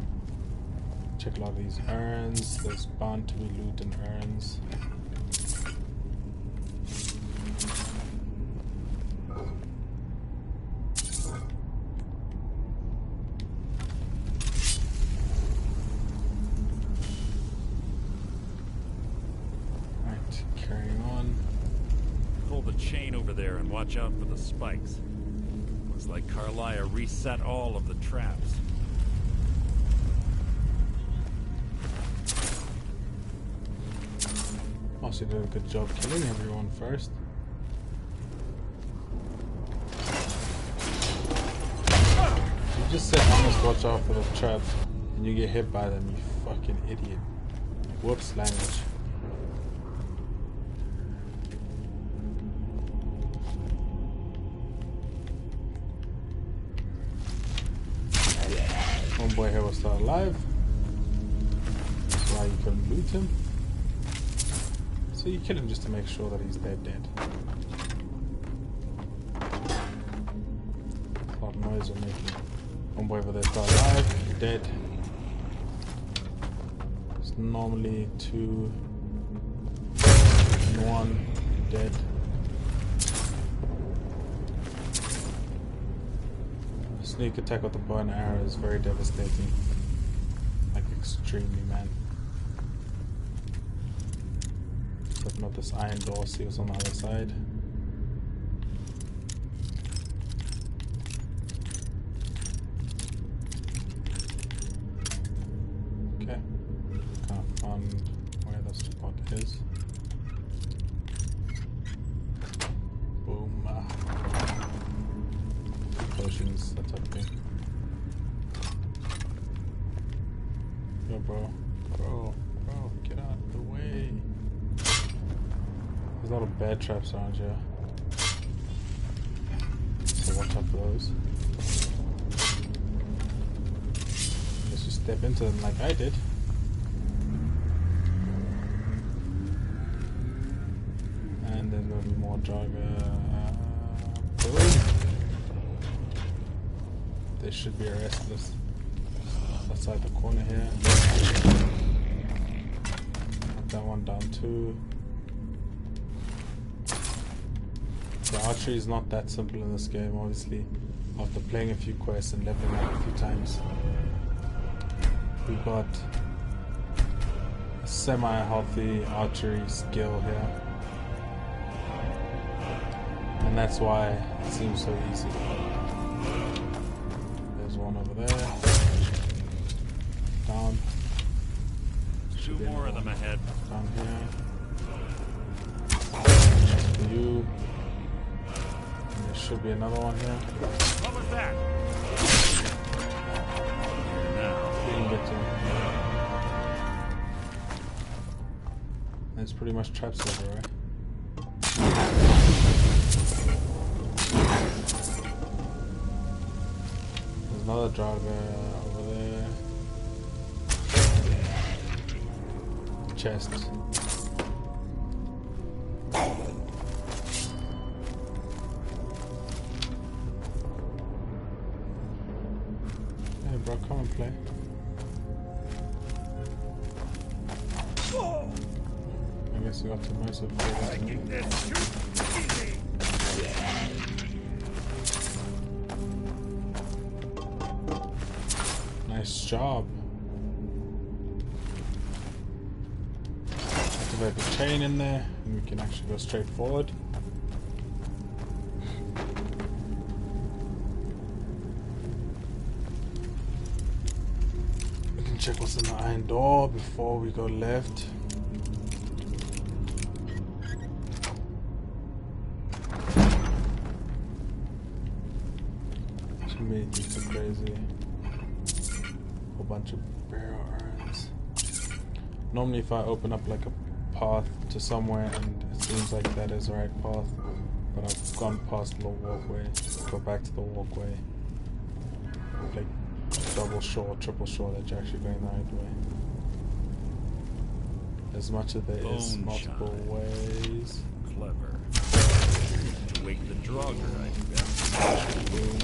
Check a lot of these urns. There's bound to be loot in urns. Right, carrying on. Pull the chain over there and watch out for the spikes. Looks like Carlia reset all of the traps. Also did a good job killing everyone first. You just said almost watch out for the traps and you get hit by them, you fucking idiot. Whoops, language. Homeboy here was still alive. That's why you couldn't loot him. So you kill him just to make sure that he's dead. A lot of noise we're making. Homeboy over there still alive, dead. It's normally 2 and 1, dead. Sneak attack with the bow and arrow is very devastating. Like extremely, man. Open up this iron door, see what's on the other side. Okay. Can't find where the spot is. Boom. Potions, that type of thing. Yo, bro. Bro, get out of the way. There's a lot of bad traps around here. So watch out for those. Let's just step into them like I did. And there's gonna be more jogger. Boom. They should be restless. Outside the corner here. Knock that one down too. The archery is not that simple in this game, obviously. After playing a few quests and leveling up a few times, we've got a semi-healthy archery skill here. And that's why it seems so easy. There's one over there. Down. Two more of them ahead. Down here. should be another one here. What was that? Didn't get to him. There's pretty much traps everywhere. There's another Draga over there. Chest. Hey bro, come and play. I guess you got to most of it. Nice job. Activate the chain in there, and we can actually go straight forward. We can check what's in the iron door before we go left. Too many things are crazy. Whole bunch of barrel urns. Normally if I open up like a path to somewhere and it seems like that is the right path, but I've gone past the walkway, go back to the walkway, like double sure, triple sure that you're actually going the right way. As much as there is multiple ways. Clever. Wake the Draugr, I guess. Boom.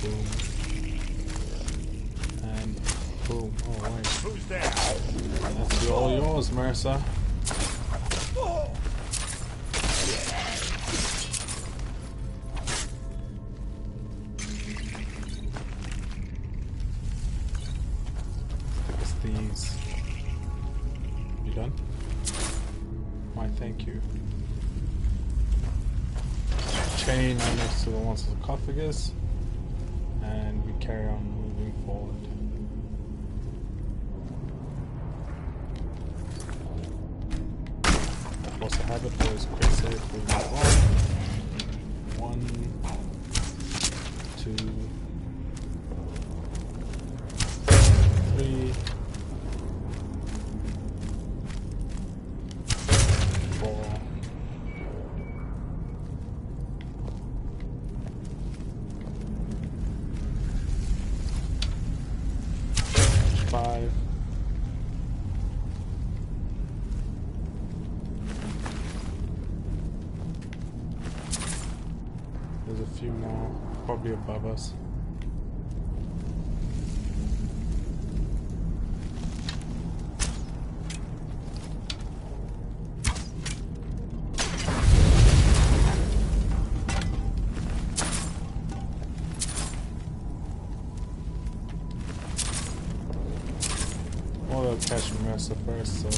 Boom. And boom. Oh wait. Who's there? That's all yours, Mercer. It's Thieves. You done? Why, thank you. Chain right next to the one sarcophagus, and we carry on moving forward. Force a habit for his quick save. We move on. 1, 2, 3, 4. 5. There's a few more, probably above us. Well, they'll catch Mercer first, so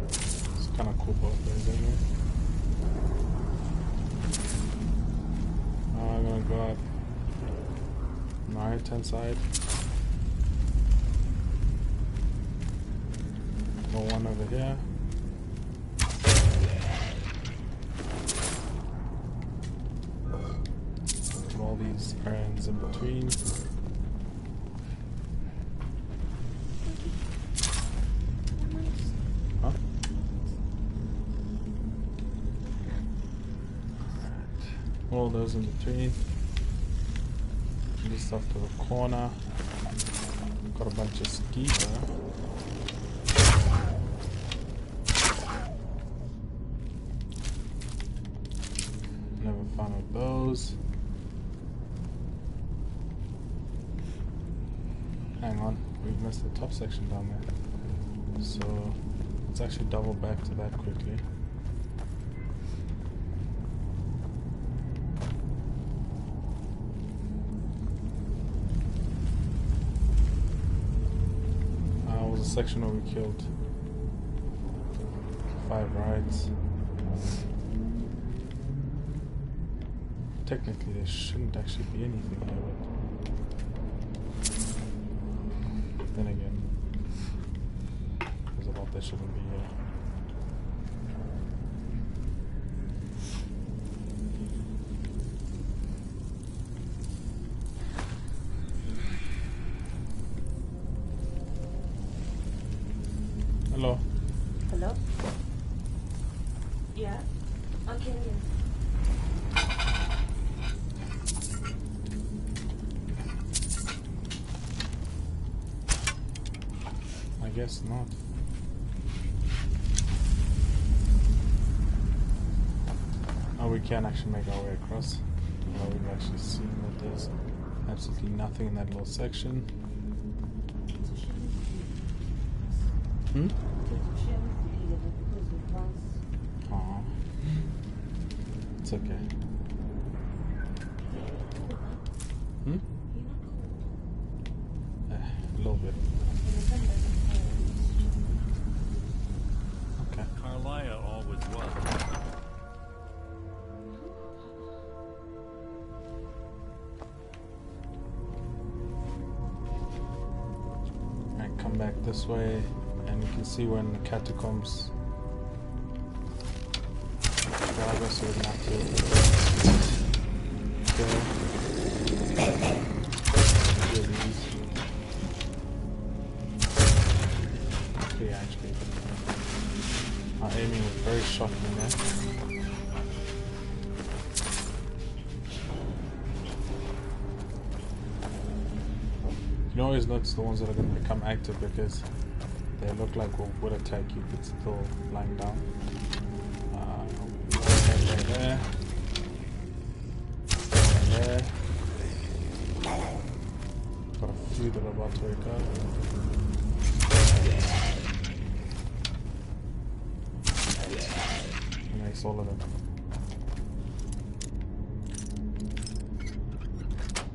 it's kind of cool both ways anyway. I'm gonna go up on the right hand side. Go one over here. Put all these irons in between. Huh? All those in between. This stuff to the corner. Got a bunch of skeeter. Never found of those. Hang on, we've missed the top section down there. So let's actually double back to that quickly. Was a section where we killed 5 rides. Technically there shouldn't actually be anything here, but then again, there's a lot that shouldn't be here. guess not. Oh, we can actually make our way across. Well, we've actually seen that there's absolutely nothing in that little section. Hmm? Aww. It's okay. Hmm? A little bit. Okay. Carlia always was. Alright, come back this way, and you can see we're in the catacombs. Grab us, so we don't have to kill. Really easy. Okay, actually. Our aiming was very shocking there. You always notice the ones that are going to become active because they look like we would attack you but still lying down. Right there. There. Got a few that are about to wake up. Makes all of them.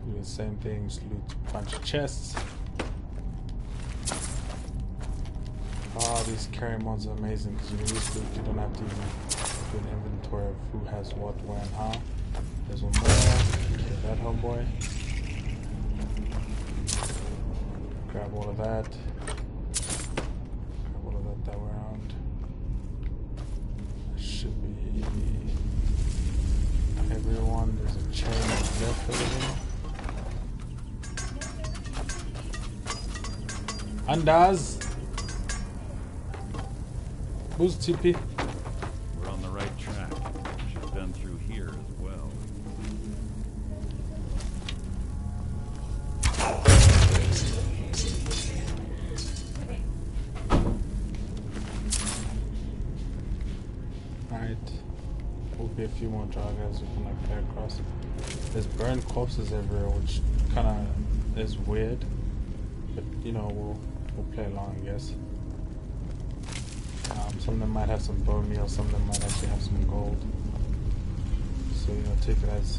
Do the same things, loot a bunch of chests. Oh, these carry mods are amazing because you use loot, you don't have to even do an inventory of who has what, where, and how. There's one more. Okay, that homeboy. Grab all of that. Grab all of that way around. Should be everyone. There's a chain left for everyone. Andaz! Who's TP? We're on the right track. Should have been through here as well. Alright. Will be a few more joggers we can like play across. There's burned corpses everywhere, which kinda is weird. But you know, we'll play along, I guess. Some of them might have some bone meal, some of them might actually have some gold. So you know, take it as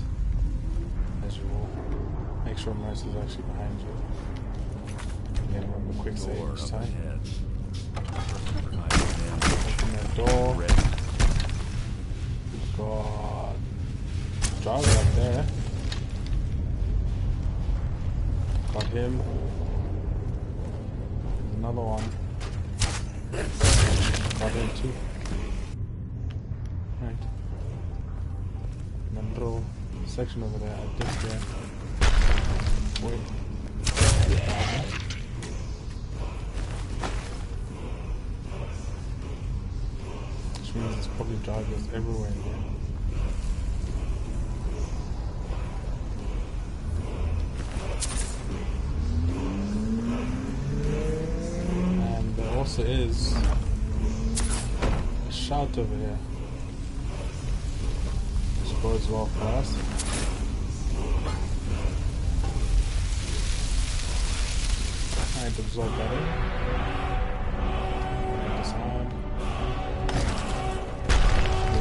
you will. Make sure Mercy's actually behind you. Again, remember quick save each time. Open that door. God, Jog's up there. Got him. There's another one. Got him too. Right. And then little section over there. I think there. Wait. Which means there's probably joggers everywhere in here. And there also is a shout over here. Which bodes well for us. Alright, absorb that in. Put this on.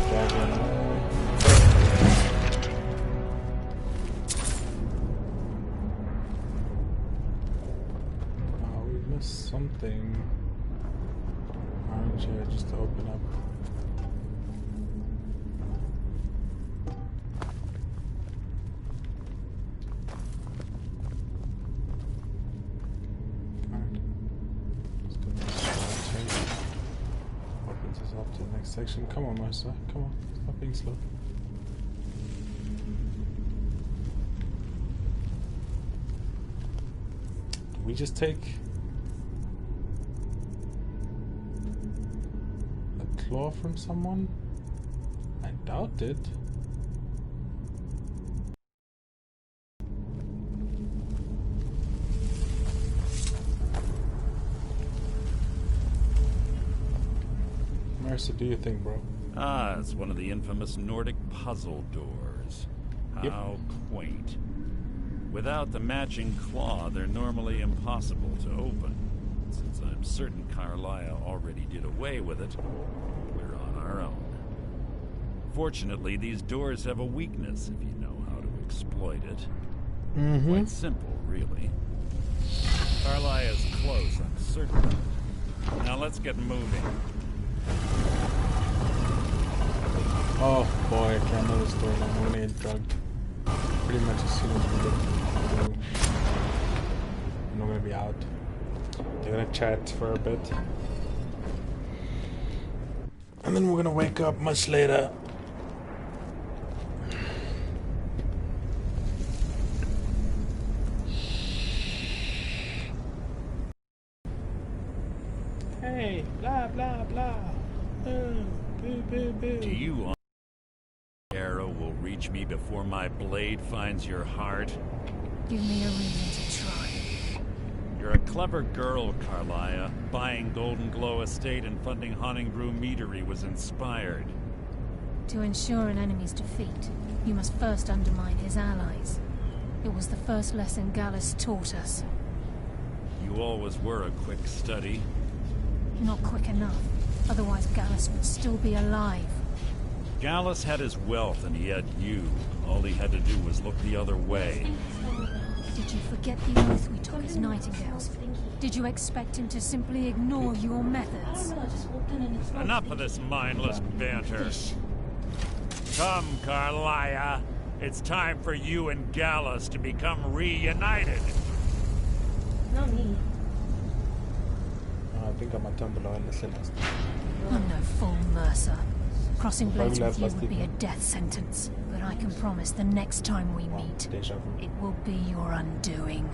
Drive right away. Oh, we missed something. Orange here just to open up. Section. Come on, Mercer. Come on. Stop being slow. Did we just take a claw from someone? I doubt it. Mercer, do you think, bro? Ah, it's one of the infamous Nordic puzzle doors. How quaint. Without the matching claw, they're normally impossible to open. Since I'm certain Carlisle already did away with it, we're on our own. Fortunately, these doors have a weakness if you know how to exploit it. Quite simple, really. Carlisle is close, I'm certain. Now let's get moving. Oh boy, I can't know this story now. I'm gonna get drugged. Pretty much as soon as we get through. I'm not gonna be out. They're gonna chat for a bit. And then we're gonna wake up much later. Hey, blah blah blah. Boo, boo, boo. Do you want arrow will reach me before my blade finds your heart? Give me a reason to try. You're a clever girl, Carlisle. Buying Golden Glow Estate and funding Honningbrew Meadery was inspired. To ensure an enemy's defeat, you must first undermine his allies. It was the first lesson Gallus taught us. You always were a quick study. Not quick enough. Otherwise Gallus would still be alive. Gallus had his wealth and he had you. All he had to do was look the other way. Did you forget the oath we took as Nightingales? Did you expect him to simply ignore your methods? Enough of this mindless banter. Come, Carlisle. It's time for you and Gallus to become reunited. Not me. I think I'm a tumbler in the Celeste. I'm no fool, Mercer. Crossing blades with you would be a death sentence. But I can promise the next time we meet, it will be your undoing.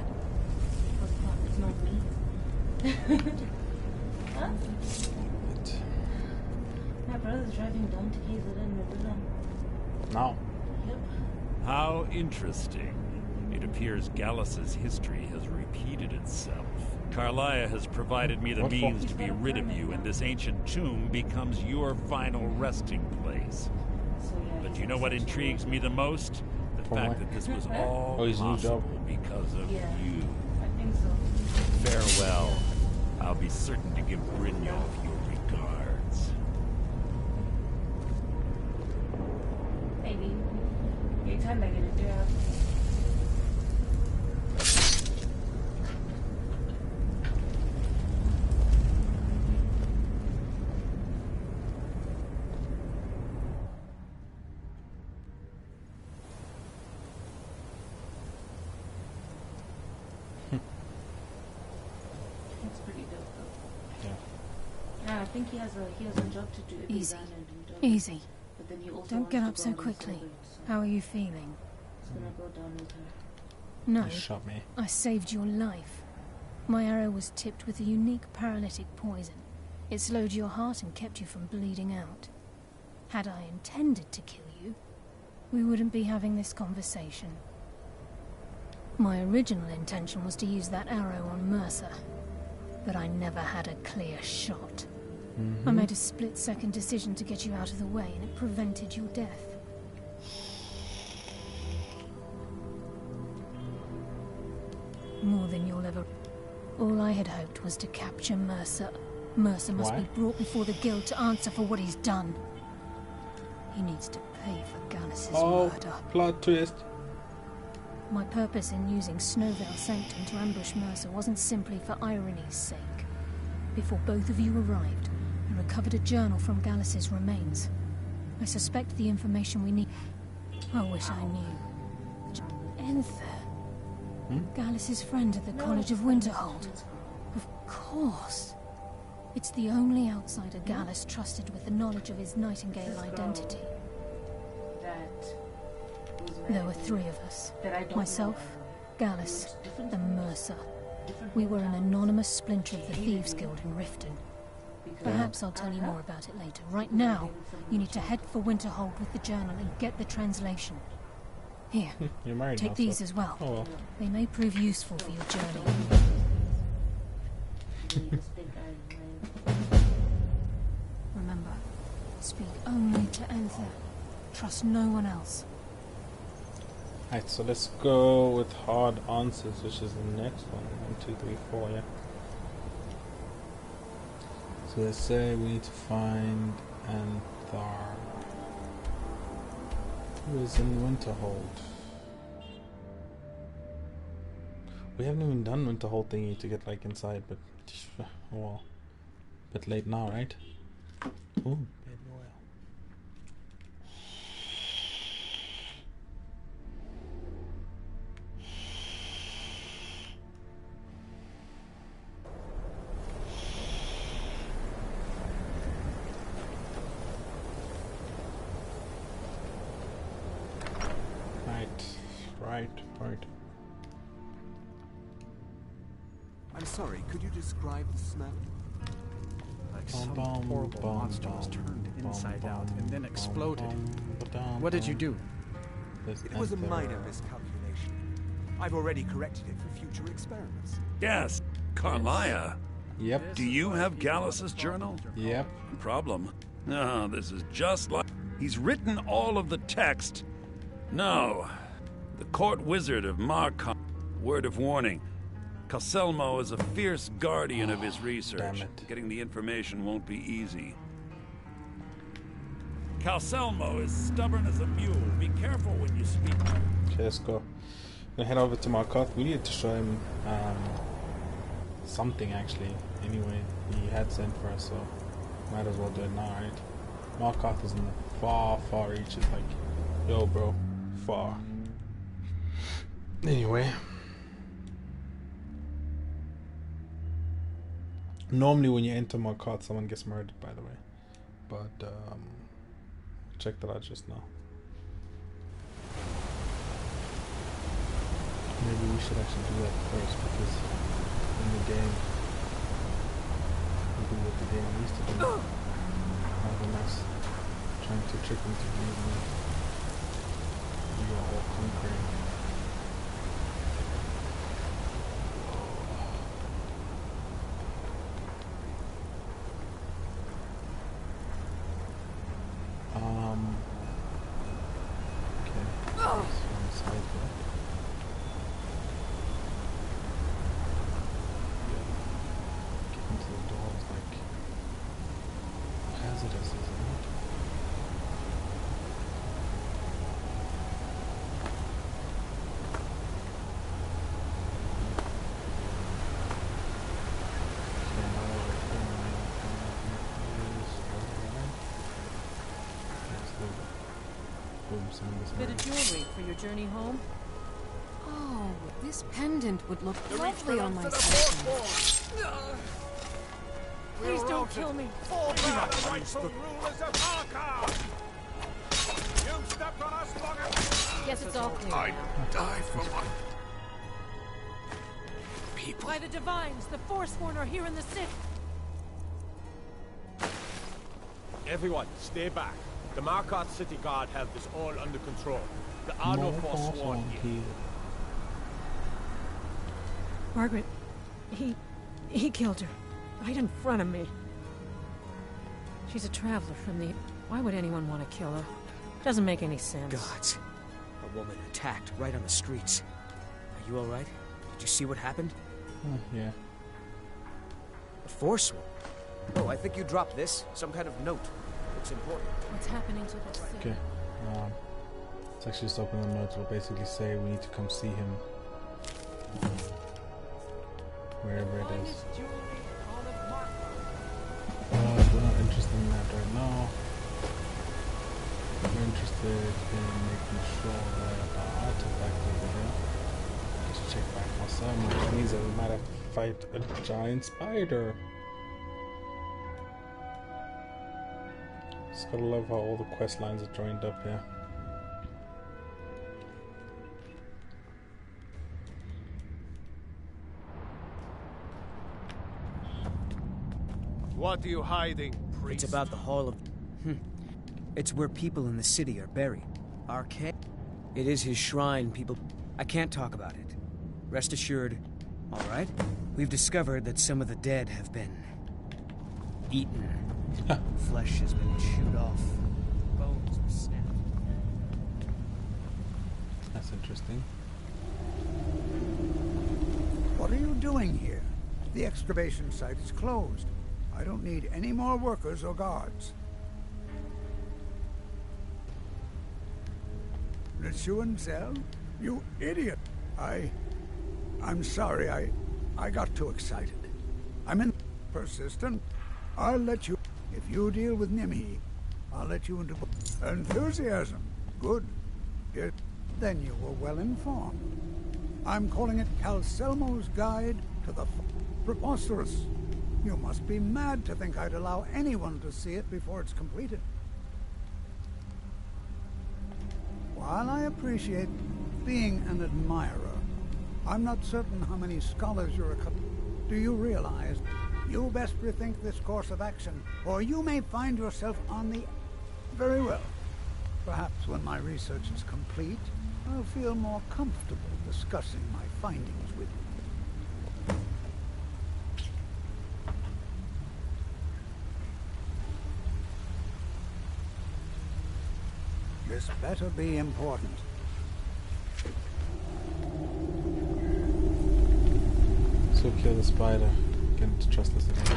It's not me. Huh? My brother's driving down to KZN. Now. Yep. How interesting. It appears Gallus's history has repeated itself. Carlisle has provided me the means to be rid of you, and this ancient tomb becomes your final resting place. But you know what intrigues me the most? The fact that this was all possible because of you. I think so. Farewell. I'll be certain to give Brynjolf your regards. Maybe. You kind of get it there. I think he has a job to do. Easy. Easy. Don't get up so quickly. How are you feeling? It's gonna go down with her. No. You shot me. I saved your life. My arrow was tipped with a unique paralytic poison. It slowed your heart and kept you from bleeding out. Had I intended to kill you, we wouldn't be having this conversation. My original intention was to use that arrow on Mercer, but I never had a clear shot. I made a split-second decision to get you out of the way, and it prevented your death. More than you'll ever... All I had hoped was to capture Mercer. Mercer must be brought before the Guild to answer for what he's done. He needs to pay for Gallus's murder. Plot twist. My purpose in using Snowvale Sanctum to ambush Mercer wasn't simply for irony's sake. Before both of you arrived, I recovered a journal from Gallus's remains. I suspect the information we need... I wish I knew. Enther. Gallus's friend at the College of Winterhold. Of course. It's the only outsider Gallus trusted with the knowledge of his Nightingale identity. There were three of us. Myself, Gallus, and Mercer. We were an anonymous splinter of the Thieves Guild in Riften. Perhaps I'll tell you more about it later. Right now, you need to head for Winterhold with the journal and get the translation. Here, take these as well. Oh, well. They may prove useful for your journey. Remember, Speak only to Anther. Trust no one else. Alright, so let's go with hard answers, which is the next one. 1, 2, 3, 4, yeah. So let's say we need to find Anther. Who is in Winterhold? We haven't even done Winterhold thingy to get like inside, but well, a bit late now, right? Ooh, baby oil. Right. I'm sorry, could you describe the smell? Like some horrible monster was turned inside out and then exploded. What did you do? It was a minor miscalculation. I've already corrected it for future experiments. Yes, Carlia. Yep. Do you have Gallus's journal? Yep. Problem? No, this is just like... He's written all of the text. No. The court wizard of Marcon. Word of warning. Calselmo is a fierce guardian of his research. Getting the information won't be easy. Calselmo is stubborn as a mule. Be careful when you speak. Okay, let's go. Gonna head over to Markoth. We needed to show him something actually. Anyway, he had sent for us, so might as well do it now, right? Markoth is in the far reaches. Like, yo, bro, far. Anyway. Normally when you enter Markoth, someone gets murdered, by the way. But, check that out just now. Maybe we should actually do that first, because in the game, we do what the game needs to do. Rather than us trying to trick them to believing that we are all conquering. Bit of jewelry for your journey home? Oh, this pendant would look lovely on my system. Please don't kill me. Fall back, the rightful rulers of Arkham! You stepped on us long enough. Guess it's all clear. I die for my people. By the Divines, the Forsworn are here in the city. Everyone, stay back. The Markoth City Guard have this all under control. There are no Forsworn here. Margaret, he killed her. Right in front of me. She's a traveler from the... Why would anyone want to kill her? Doesn't make any sense. Gods. A woman attacked right on the streets. Are you alright? Did you see what happened? Yeah. The Forsworn? Oh, I think you dropped this. Some kind of note. Looks important. What's happening to this city? Okay. Let's actually just open the notes. It'll basically say we need to come see him. Wherever it is. We're not interested in that right now. We're interested in making sure that our artifact over here. Just check back myself, which means that we might have to fight a giant spider. Just gotta love how all the quest lines are joined up here. What are you hiding, priest? It's about the Hall of... It's where people in the city are buried. Arcade? It is his shrine, people... I can't talk about it. Rest assured, alright? We've discovered that some of the dead have been... eaten. Flesh has been chewed off. Bones are snapped. That's interesting. What are you doing here? The excavation site is closed. I don't need any more workers or guards. Zell? You idiot! I'm sorry, I got too excited. I'm persistent. I'll let you... If you deal with Nimhi, I'll let you into... Enthusiasm. Good. Then you were well informed. I'm calling it Calcelmo's Guide to the Preposterous. You must be mad to think I'd allow anyone to see it before it's completed. While I appreciate being an admirer, I'm not certain how many scholars you're Do you realize you best rethink this course of action, or you may find yourself on the... Very well. Perhaps when my research is complete, I'll feel more comfortable discussing my findings with you. This better be important. So kill the spider. Get him to trust us again.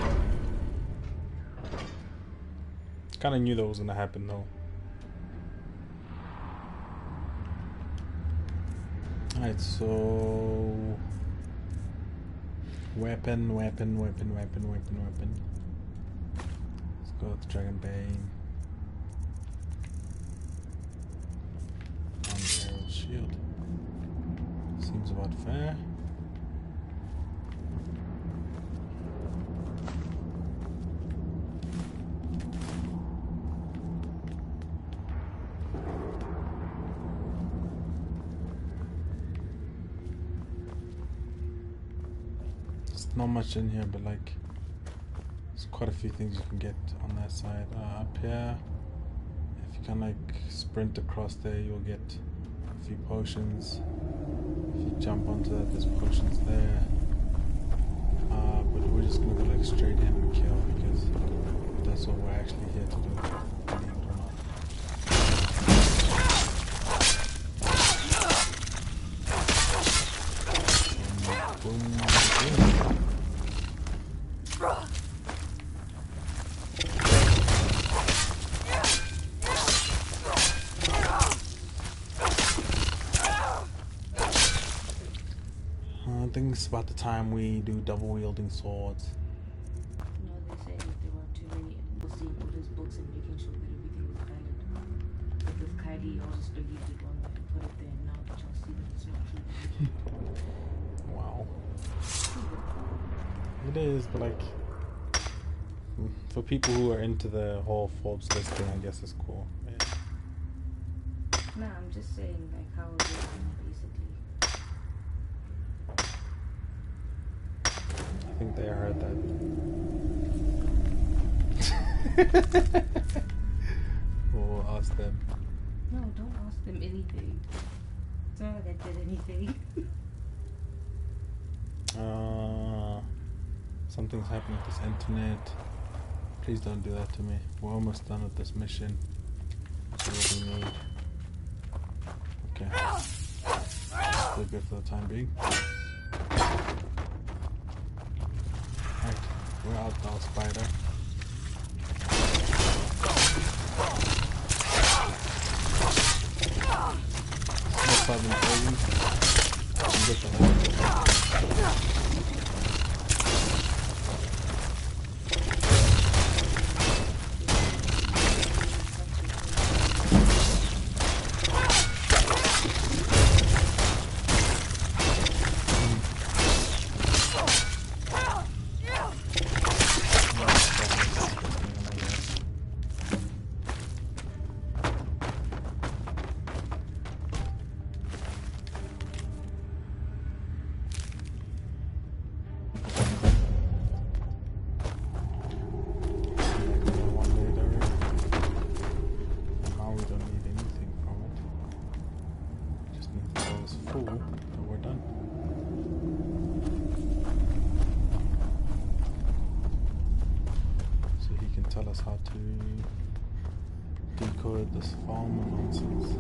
Kinda knew that was gonna happen though. Alright, so... Weapon. Let's go with Dragonbane. Arrow shield. Seems about fair. Not much in here, but like there's quite a few things you can get on that side. Up here, if you can like sprint across there, you'll get a few potions. If you jump onto that, there's potions there. But we're just gonna go like straight in and kill because that's what we're actually here to do. Believe it or not. Boom, boom. I think it's about the time we do double wielding swords. No, they say if there were too many, we'll see put his books and making sure that everything was guided. But with Kylie, y'all just believed it one way and put it there, and now that y'all see that it's not true. Wow. It is, but like for people who are into the whole Forbes listing, I guess it's cool. Yeah. Nah, I'm just saying like how it is basically. I think they heard that. We'll ask them. No, don't ask them anything. It's not like I did anything. Something's happening with this internet. Please don't do that to me. We're almost done with this mission. That's what we need. Okay. Still good for the time being. Right, we're out now, spider. Let's have them poisoned. Get them out. decoded this formal nonsense.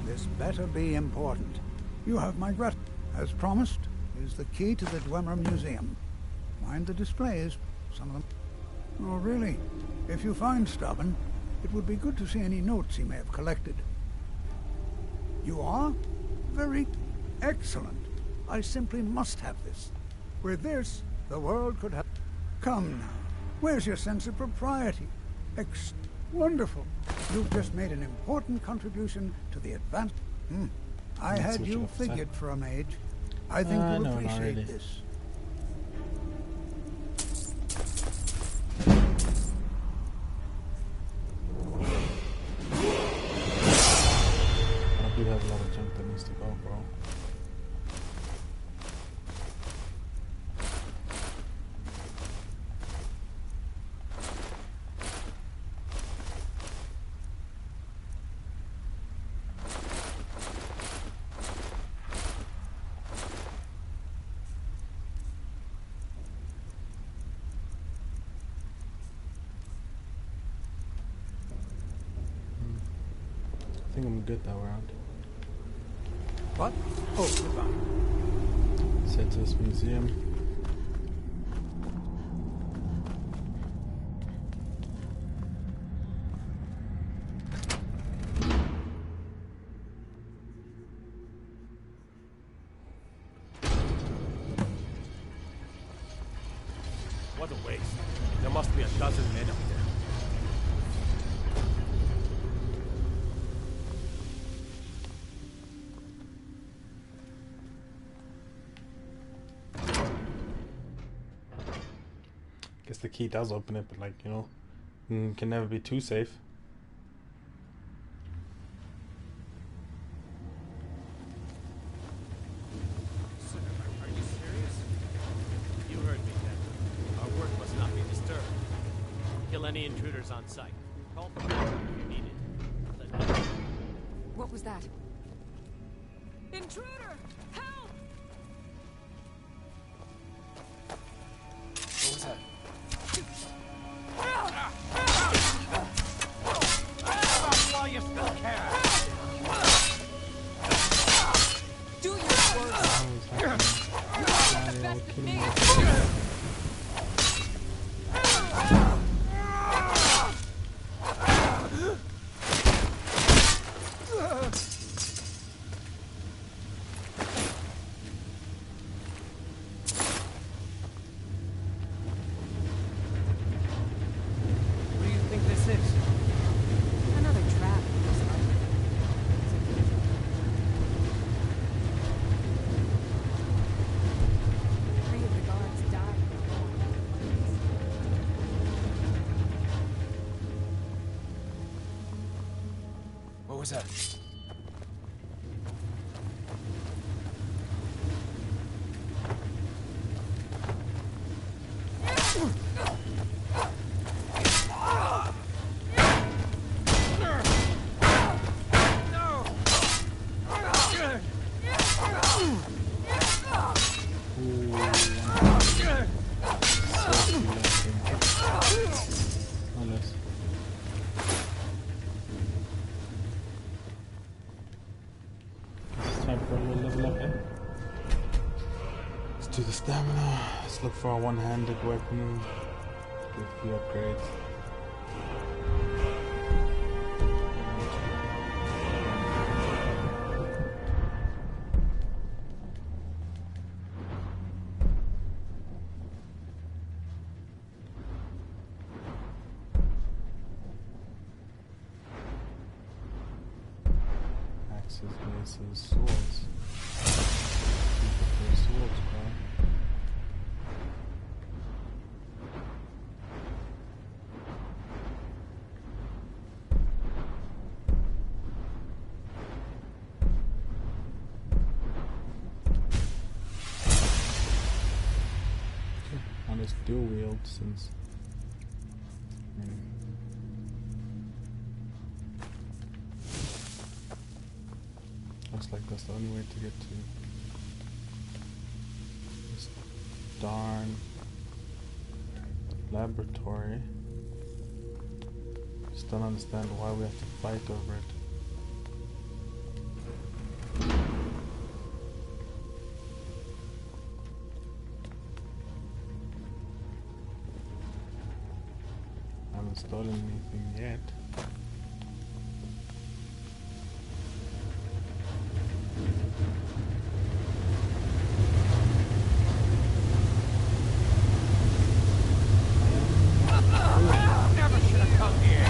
This better be important. You have my gratitude. As promised, is the key to the Dwemer Museum. Mind the displays, some of them. Oh, really? If you find Stubborn, it would be good to see any notes he may have collected. You are? Very excellent. I simply must have this. With this, the world could have... Come now. Where's your sense of propriety? Wonderful. You've just made an important contribution to the advance... I had you figured for a mage. I think you'll appreciate this. I do have a lot of junk that needs to go, bro. I think I'm good that round. What? Oh, goodbye. Let's head to this museum. What a waste. There must be a dozen men up there. Guess the key does open it, but like, you know, can never be too safe. Sir, are you serious? You heard me, Captain. Our work must not be disturbed. Kill any intruders on sight. Call for backup if you need it. Let me know. What was that? Intruder! Help! What was that? While you still can. Do your work! You're the best of me! What do you think this is? Another trap. Three of the guards died. What was that? Time for a little level up, eh? Let's do the stamina. Let's look for a one-handed weapon. Get a few upgrades. Axes, maces, swords. Swords, bro. On his dual wield since like that's the only way to get to this darn laboratory. Just don't understand why we have to fight over it. I haven't stolen anything yet. Never should have come here.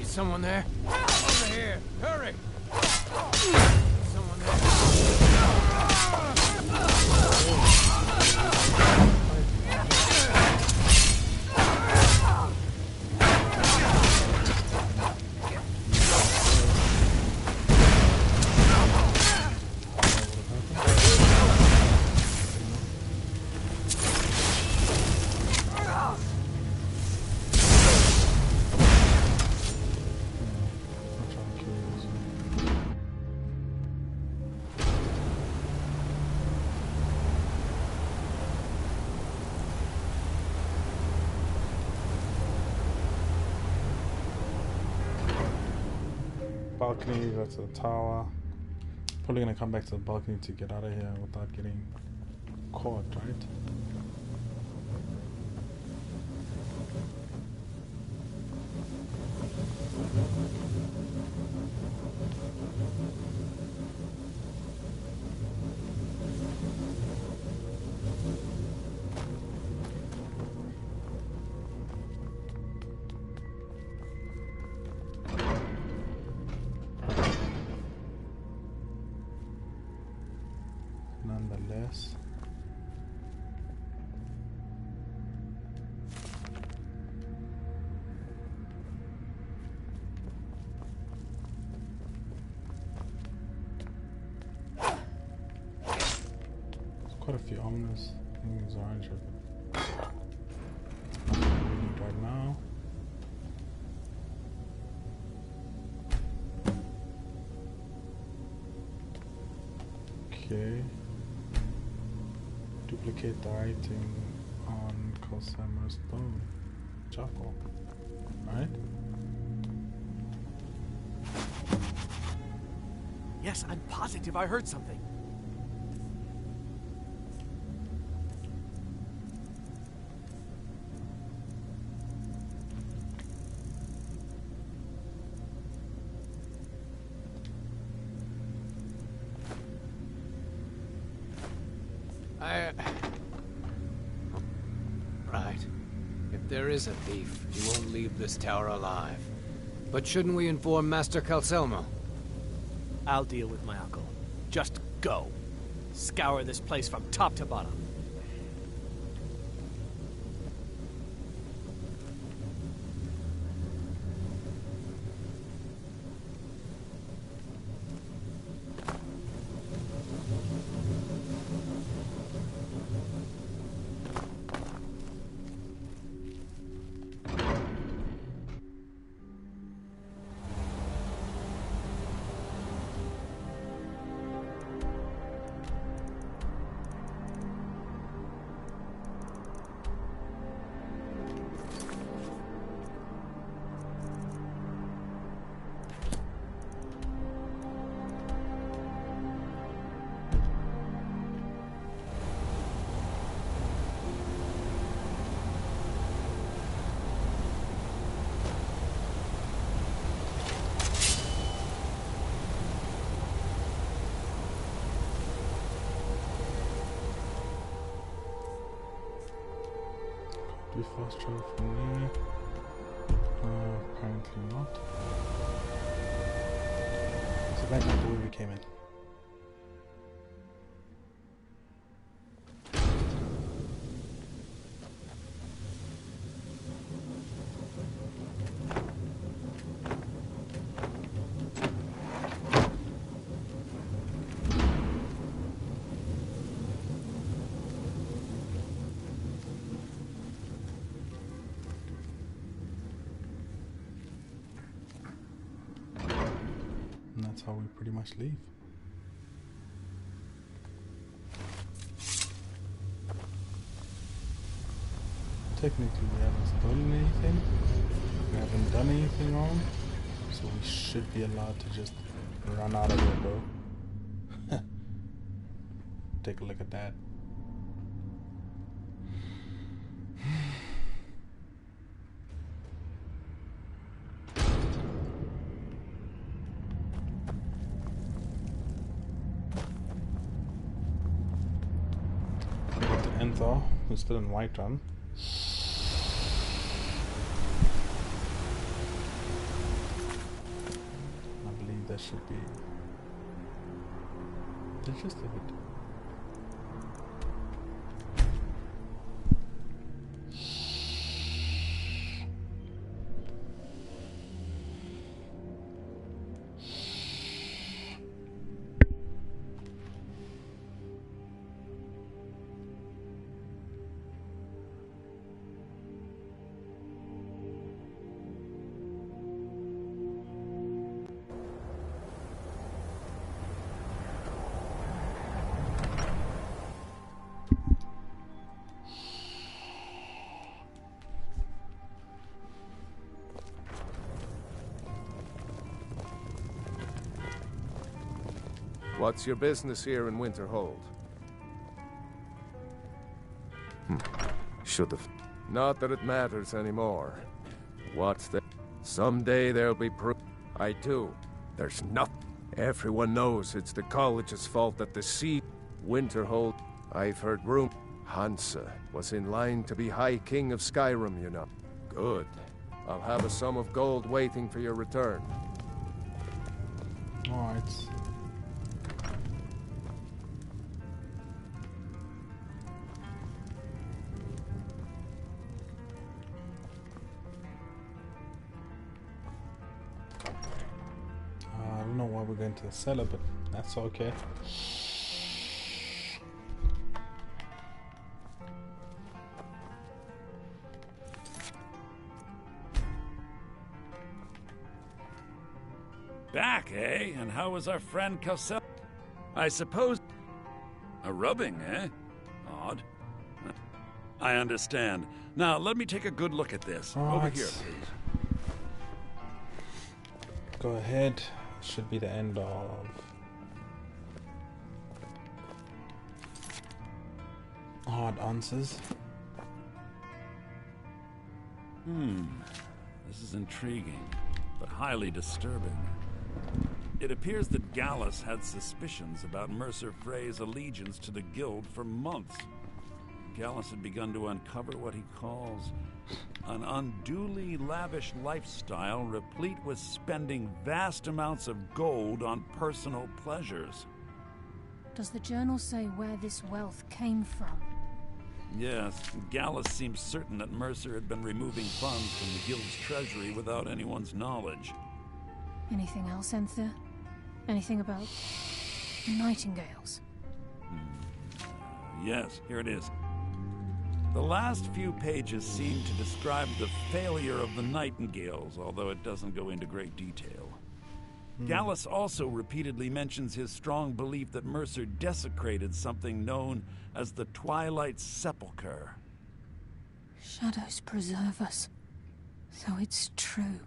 Someone there? Over here! Hurry! Someone balcony, go to the tower. Probably gonna come back to the balcony to get out of here without getting caught, right? Nonetheless, quite a few ominous things around here, but nothing we need right now. Okay. Duplicate the writing on Cossamer's stone. Charcoal. Right? Yes, I'm positive I heard something. Right. If there is a thief, he won't leave this tower alive. But shouldn't we inform Master Calcelmo? I'll deal with my uncle. Just go. Scour this place from top to bottom. Do fast travel from there? Apparently not. So back to where we came in. And that's how we pretty much leave. Technically we haven't stolen anything, we haven't done anything wrong, so we should be allowed to just run out of here, bro. Take a look at that. Enthor, who's still in Whiterun. I believe that should be the gist of it. What's your business here in Winterhold? Should've. Not that it matters anymore. What's the... Someday there'll be proof. I do. There's nothing. Everyone knows it's the college's fault that the sea... Winterhold... I've heard rumors. Hansa was in line to be High King of Skyrim, you know. Good. I'll have a sum of gold waiting for your return. Alright. I don't know why we're going to the cellar, but that's okay. Okay, and how was our friend Cosell? I suppose... A rubbing, eh? Odd. I understand. Now, let me take a good look at this. Over here, please. Go ahead. Should be the end of... hard answers. This is intriguing, but highly disturbing. It appears that Gallus had suspicions about Mercer Frey's allegiance to the Guild for months. Gallus had begun to uncover what he calls an unduly lavish lifestyle replete with spending vast amounts of gold on personal pleasures. Does the journal say where this wealth came from? Yes, Gallus seems certain that Mercer had been removing funds from the Guild's treasury without anyone's knowledge. Anything else, Enther? Anything about nightingales? Yes, here it is. The last few pages seem to describe the failure of the nightingales, although it doesn't go into great detail. Gallus also repeatedly mentions his strong belief that Mercer desecrated something known as the Twilight Sepulchre. Shadows preserve us. So it's true.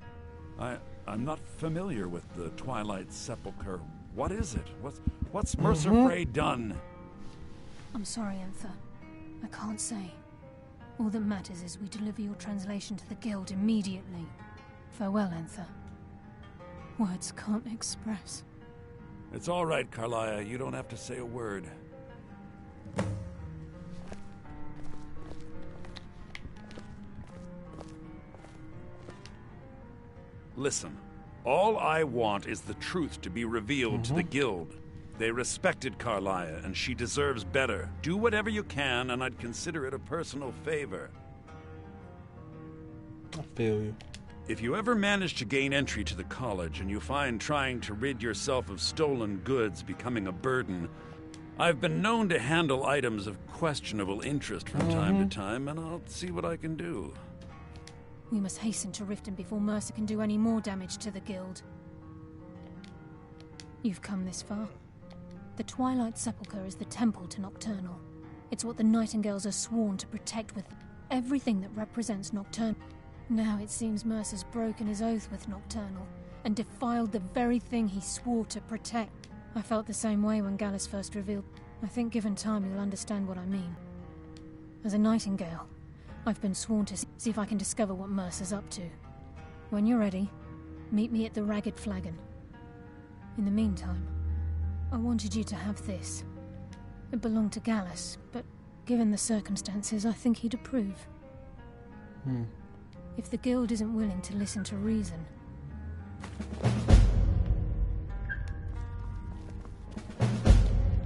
I'm not familiar with the Twilight Sepulchre. What is it? What's Mercer Frey done? I'm sorry, Enther. I can't say. All that matters is we deliver your translation to the Guild immediately. Farewell, Enther. Words can't express. It's all right, Carlia. You don't have to say a word. Listen, all I want is the truth to be revealed to the Guild. They respected Carlia, and she deserves better. Do whatever you can, and I'd consider it a personal favor. I feel you. If you ever manage to gain entry to the college and you find trying to rid yourself of stolen goods becoming a burden, I've been known to handle items of questionable interest from time to time, and I'll see what I can do. We must hasten to Riften before Mercer can do any more damage to the Guild. You've come this far. The Twilight Sepulchre is the temple to Nocturnal. It's what the Nightingales are sworn to protect with everything that represents Nocturnal. Now it seems Mercer's broken his oath with Nocturnal and defiled the very thing he swore to protect. I felt the same way when Gallus first revealed. I think given time you'll understand what I mean. As a Nightingale, I've been sworn to see if I can discover what Mercer's up to. When you're ready, meet me at the Ragged Flagon. In the meantime, I wanted you to have this. It belonged to Gallus, but given the circumstances, I think he'd approve. If the Guild isn't willing to listen to reason...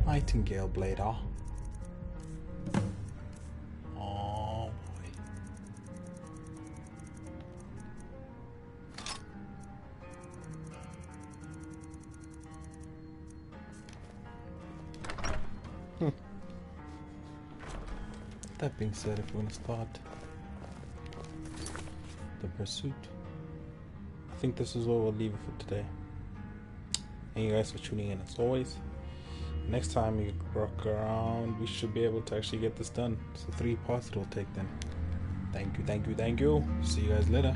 Nightingale blade, oh boy. That being said, if we're gonna start the pursuit, I think this is where we'll leave it for today. Thank you guys for tuning in as always. Next time we rock around, we should be able to actually get this done. So 3 parts it will take then. Thank you. See you guys later.